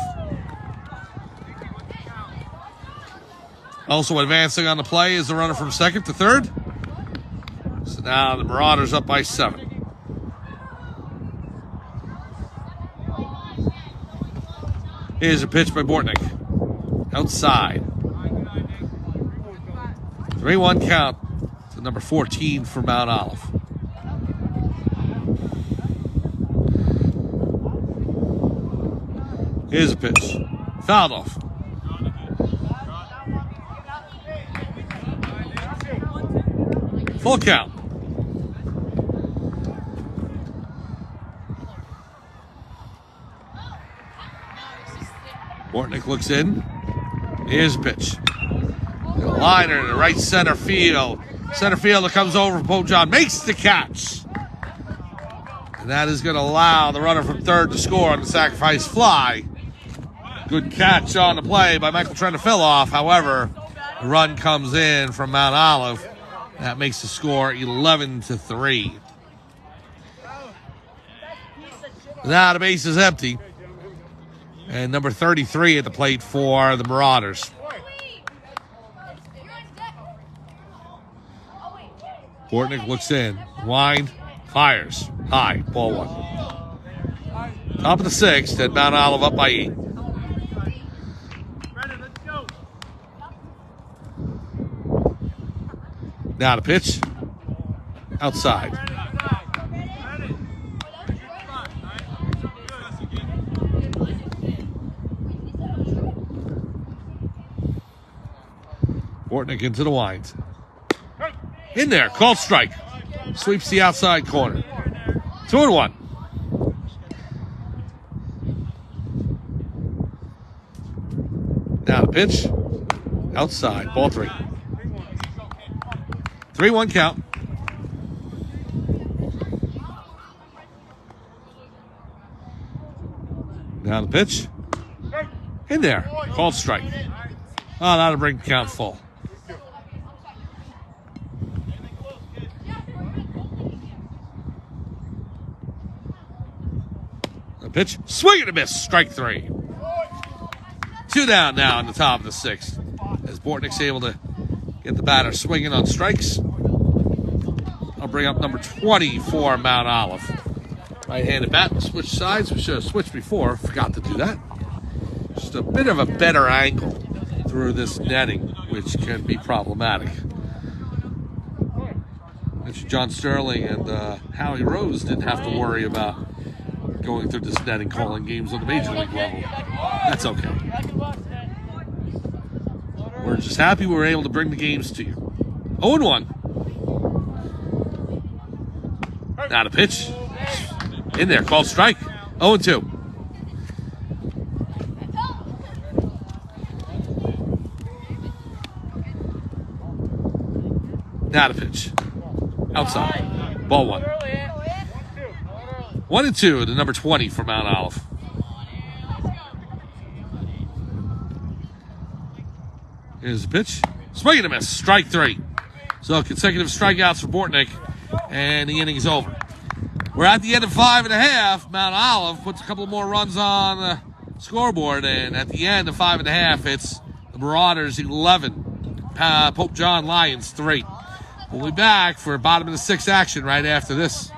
Also advancing on the play is the runner from second to third. So now the Marauders up by 7. Here's a pitch by Bortnick. Outside. 3-1 count to number 14 for Mount Olive. Here's a pitch. Fouled off. Full count. Bortnick looks in. Here's a pitch. A liner in the right center field. Center fielder comes over from Pope John, makes the catch. And that is going to allow the runner from third to score on the sacrifice fly. Good catch on the play by Michael Trentafiloff. However, the run comes in from Mount Olive. That makes the score 11-3. Now the base is empty. And number 33 at the plate for the Marauders. Bortnick looks in. Wind. Fires. High. Ball 1. Top of the 6th, and Mount Olive up by 8. Now the pitch. Outside. Bortnick into the winds. In there. Called strike. Sweeps the outside corner. 2-1. Now the pitch. Outside. Ball 3. 3-1 count. Now the pitch. In there. Called strike. Oh, that'll bring the count full. The pitch. Swing and a miss. Strike 3. 2 down now in the top of the 6th. As Bortnick's able to get the batter swinging on strikes. I'll bring up number 20 for Mount Olive. Right-handed bat. Switch sides. We should have switched before. Forgot to do that. Just a bit of a better angle through this netting, which can be problematic. John Sterling and Howie Rose didn't have to worry about going through this netting, calling games on the major league level. That's okay. We're just happy we were able to bring the games to you. 0-1. Now the pitch. In there, called strike. 0-2. Now the pitch. Outside. Ball 1. 1-2, the number 20 for Mount Olive. Here's the pitch. Swing and a miss. Strike 3. So consecutive strikeouts for Bortnick, and the inning's over. We're at the end of 5.5. Mount Olive puts a couple more runs on the scoreboard, and at the end of 5.5, it's the Marauders 11, Pope John Lions 3. We'll be back for bottom of the 6th action right after this.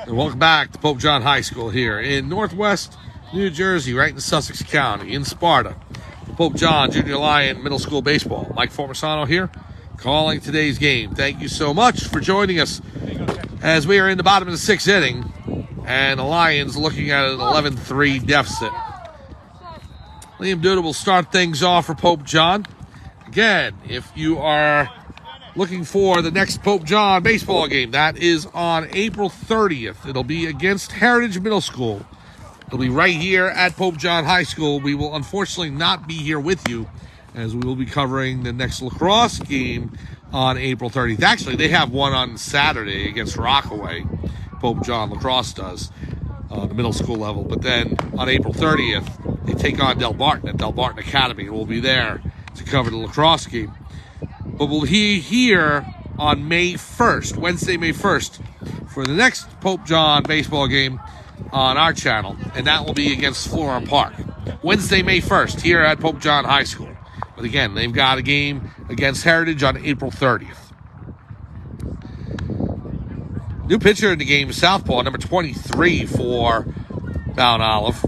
And welcome back to Pope John High School here in Northwest New Jersey, right in Sussex County, in Sparta. Pope John Junior Lion Middle School Baseball. Mike Formisano here, calling today's game. Thank you so much for joining us as we are in the bottom of the 6th inning, and the Lions looking at an 11-3 deficit. Liam Duda will start things off for Pope John. Again, if you are looking for the next Pope John baseball game, that is on April 30th. It'll be against Heritage Middle School. It'll be right here at Pope John High School. We will unfortunately not be here with you, as we will be covering the next lacrosse game on April 30th. Actually, they have one on Saturday against Rockaway. Pope John Lacrosse does, the middle school level. But then on April 30th, they take on Del Barton at Del Barton Academy, and we'll be there to cover the lacrosse game. But we'll be here on May 1st, Wednesday, May 1st, for the next Pope John baseball game on our channel, and that will be against Florham Park. Wednesday, May 1st, here at Pope John High School. But again, they've got a game against Heritage on April 30th. New pitcher in the game, southpaw, number 23 for Mount Olive.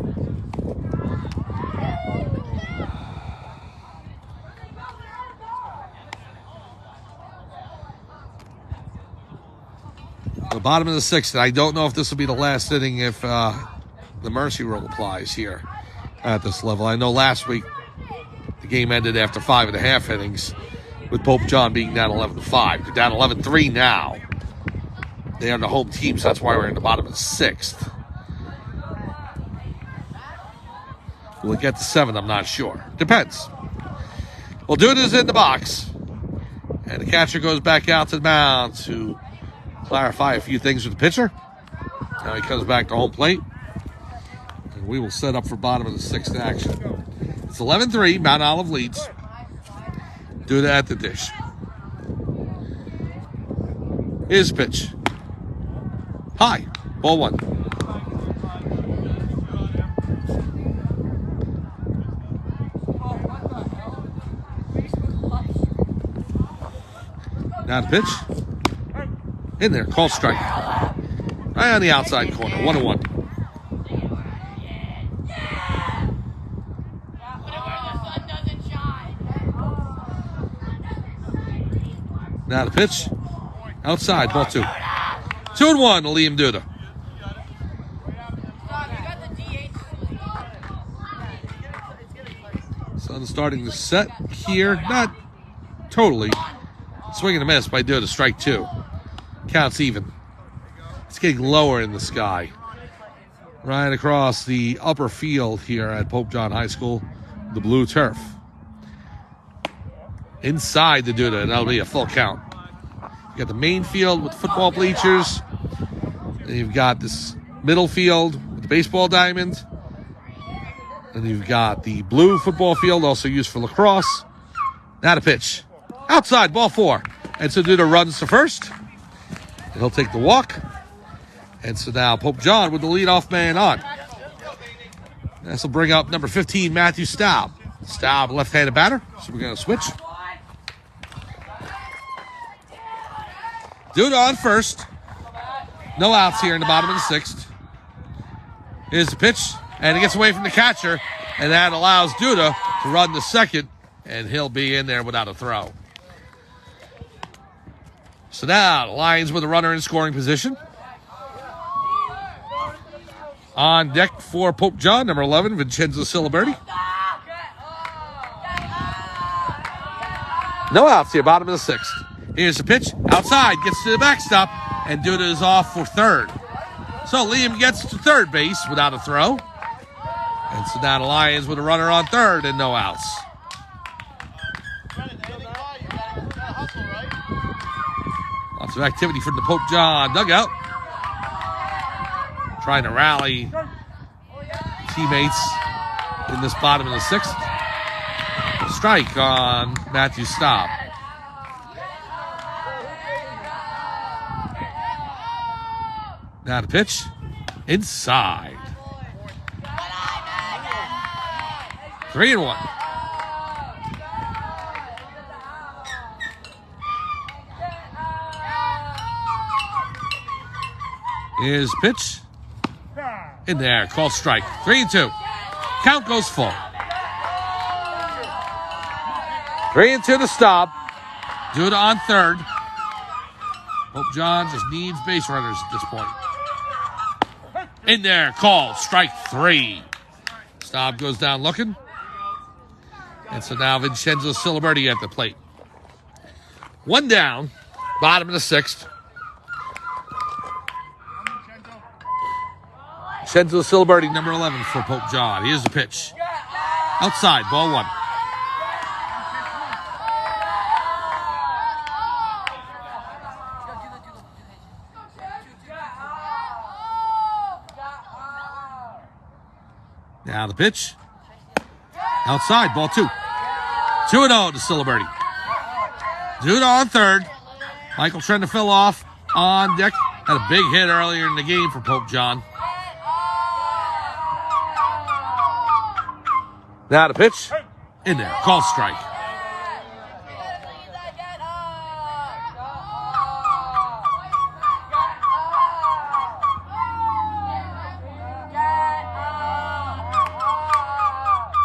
The bottom of the 6th, and I don't know if this will be the last inning if the mercy rule applies here at this level. I know last week the game ended after 5.5 innings with Pope John being down 11-5. They're down 11-3 now. They are the home team, so that's why we're in the bottom of the 6th. Will it get to 7? I'm not sure. Depends. Well, Duda's in the box. And the catcher goes back out to the mound to clarify a few things with the pitcher. Now he comes back to home plate. And we will set up for bottom of the 6th action. It's 11-3. Mount Olive leads. Duda at the dish. His pitch. High. Ball 1. Now the pitch. In there. Call strike. Right on the outside corner. 1-1. Now the pitch. Outside. Ball 2. 2-1 to Liam Duda. Sun starting to set here. Not totally. Swing and a miss by Duda. Strike 2. Counts even. It's getting lower in the sky. Right across the upper field here at Pope John High School. The blue turf. Inside the Duda, and that'll be a full count. You got the main field with football bleachers. Then you've got this middle field with the baseball diamond. Then you've got the blue football field, also used for lacrosse. Now the pitch. Outside, ball 4. And so Duda runs to first. And he'll take the walk. And so now Pope John with the leadoff man on. This will bring up number 15, Matthew Staub. Staub, left-handed batter. So we're going to switch. Duda on first. No outs here in the bottom of the 6th. Here's the pitch. And it gets away from the catcher. And that allows Duda to run to second. And he'll be in there without a throw. So now the Lions with a runner in scoring position. On deck for Pope John, number 11, Vincenzo Ciliberti. No outs here, bottom of the 6th. Here's the pitch. Outside, gets to the backstop, and Duda is off for third. So Liam gets to third base without a throw. And so now the Lions with a runner on third and no outs. Lots of activity from the Pope John dugout. Trying to rally teammates in this bottom of the 6th. Strike on Matthew Staub. Now the pitch. Inside. 3-1. Here's pitch. In there. Call strike. 3-2. Count goes full. 3-2 to Staub. Duda on third. Pope John just needs base runners at this point. In there. Call. Strike 3. Staub goes down looking. And so now Vincenzo Ciliberti at the plate. 1 down. Bottom of the 6th. Vincenzo Ciliberti, number 11 for Pope John. Here's the pitch. Outside, ball 1. Now the pitch. Outside, ball 2. 2-0 to Ciliberti. Duda on third. Michael trying to fill off on deck. Had a big hit earlier in the game for Pope John. Now the pitch. In there. Call strike.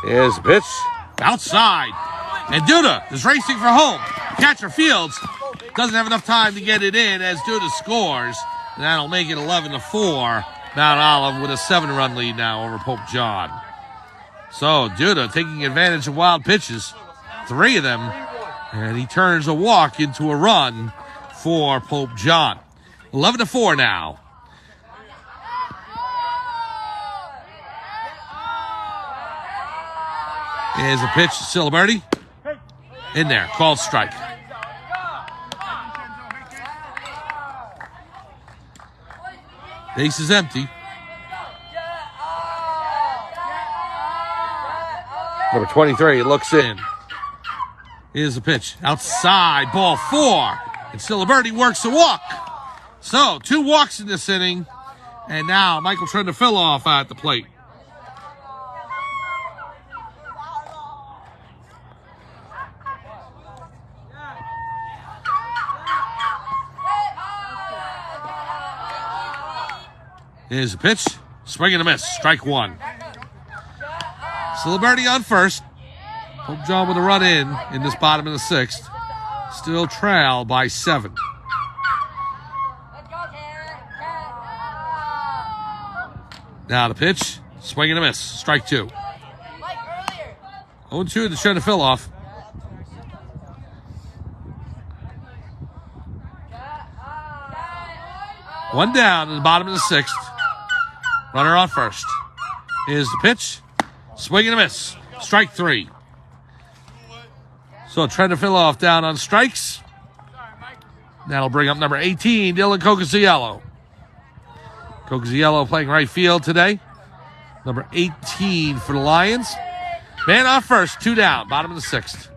Here's the pitch. Outside. And Duda is racing for home. Catcher Fields doesn't have enough time to get it in as Duda scores. And that'll make it 11-4. Mount Olive with a 7-run lead now over Pope John. So Duda taking advantage of wild pitches. 3 of them. And he turns a walk into a run for Pope John. 11-4 now. Here's a pitch, Ciliberti. In there, called strike. Base is empty. Number 23 looks in. Here's the pitch. Outside, ball 4. And Ciliberti works a walk. So, 2 walks in this inning. And now Michael Trendefiloff at the plate. Here's the pitch. Swing and a miss. Strike 1. Ciliberti on first. Pope John with a run in this bottom of the 6th. Still trailed by 7. Now the pitch. Swing and a miss. Strike 2. 0-2 to Trendefiloff. One down in the bottom of the 6th. Runner on first. Here's the pitch. Swing and a miss. Strike 3. So Trendefiloff down on strikes. That'll bring up number 18, Dylan Cocaziello. Cocaziello playing right field today. Number 18 for the Lions. Man on first, 2 down, bottom of the 6th.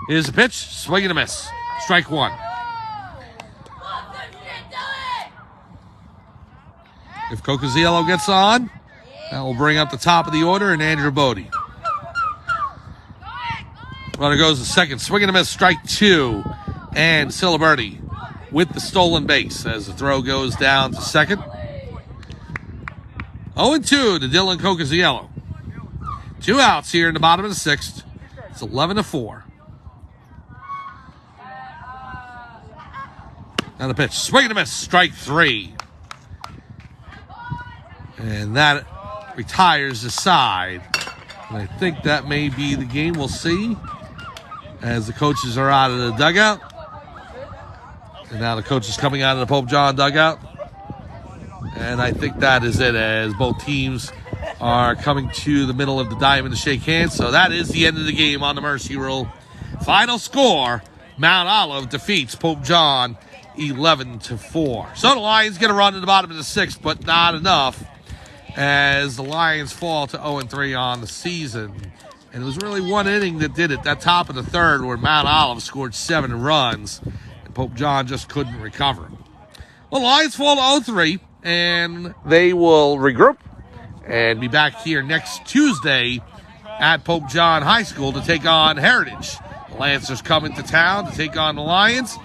Here's the pitch. Swing and a miss. Strike 1. If Cocaziello gets on, that will bring up the top of the order and Andrew Bodie. Runner goes to second. Swing and a miss. Strike 2. And Ciliberti with the stolen base as the throw goes down to second. 0-2 to Dylan Cocaziello. 2 outs here in the bottom of the 6th. It's 11-4. Now the pitch. Swing and a miss. Strike 3. And that retires the side. And I think that may be the game. We'll see as the coaches are out of the dugout. And now the coach is coming out of the Pope John dugout. And I think that is it as both teams are coming to the middle of the diamond to shake hands. So that is the end of the game on the Mercy Rule. Final score, Mount Olive defeats Pope John 11-4. So the Lions get a run in the bottom of the 6th, but not enough, as the Lions fall to 0-3 on the season. And it was really one inning that did it, that top of the 3rd, where Mount Olive scored 7 runs, and Pope John just couldn't recover. Well, the Lions fall to 0-3, and they will regroup and be back here next Tuesday at Pope John High School to take on Heritage. The Lancers coming to town to take on the Lions.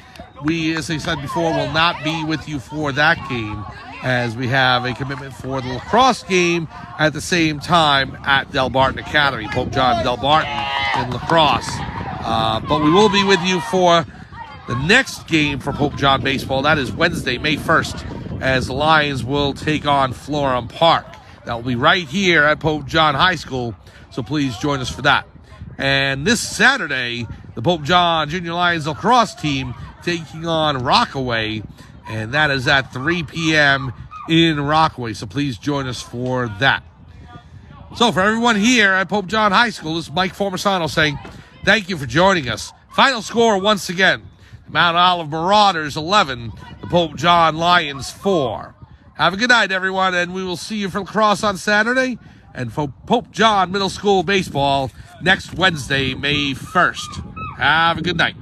We, as I said before, will not be with you for that game, as we have a commitment for the lacrosse game at the same time at Del Barton Academy. Pope John Del Barton in lacrosse. But we will be with you for the next game for Pope John baseball. That is Wednesday, May 1st, as the Lions will take on Florham Park. That will be right here at Pope John High School, so please join us for that. And this Saturday, the Pope John Junior Lions lacrosse team taking on Rockaway, and that is at 3 p.m. in Rockaway, so please join us for that. So for everyone here at Pope John High School, this is Mike Formisano saying thank you for joining us. Final score once again, Mount Olive Marauders 11, the Pope John Lions 4. Have a good night, everyone, and we will see you for lacrosse on Saturday and for Pope John Middle School baseball next Wednesday, May 1st. Have a good night.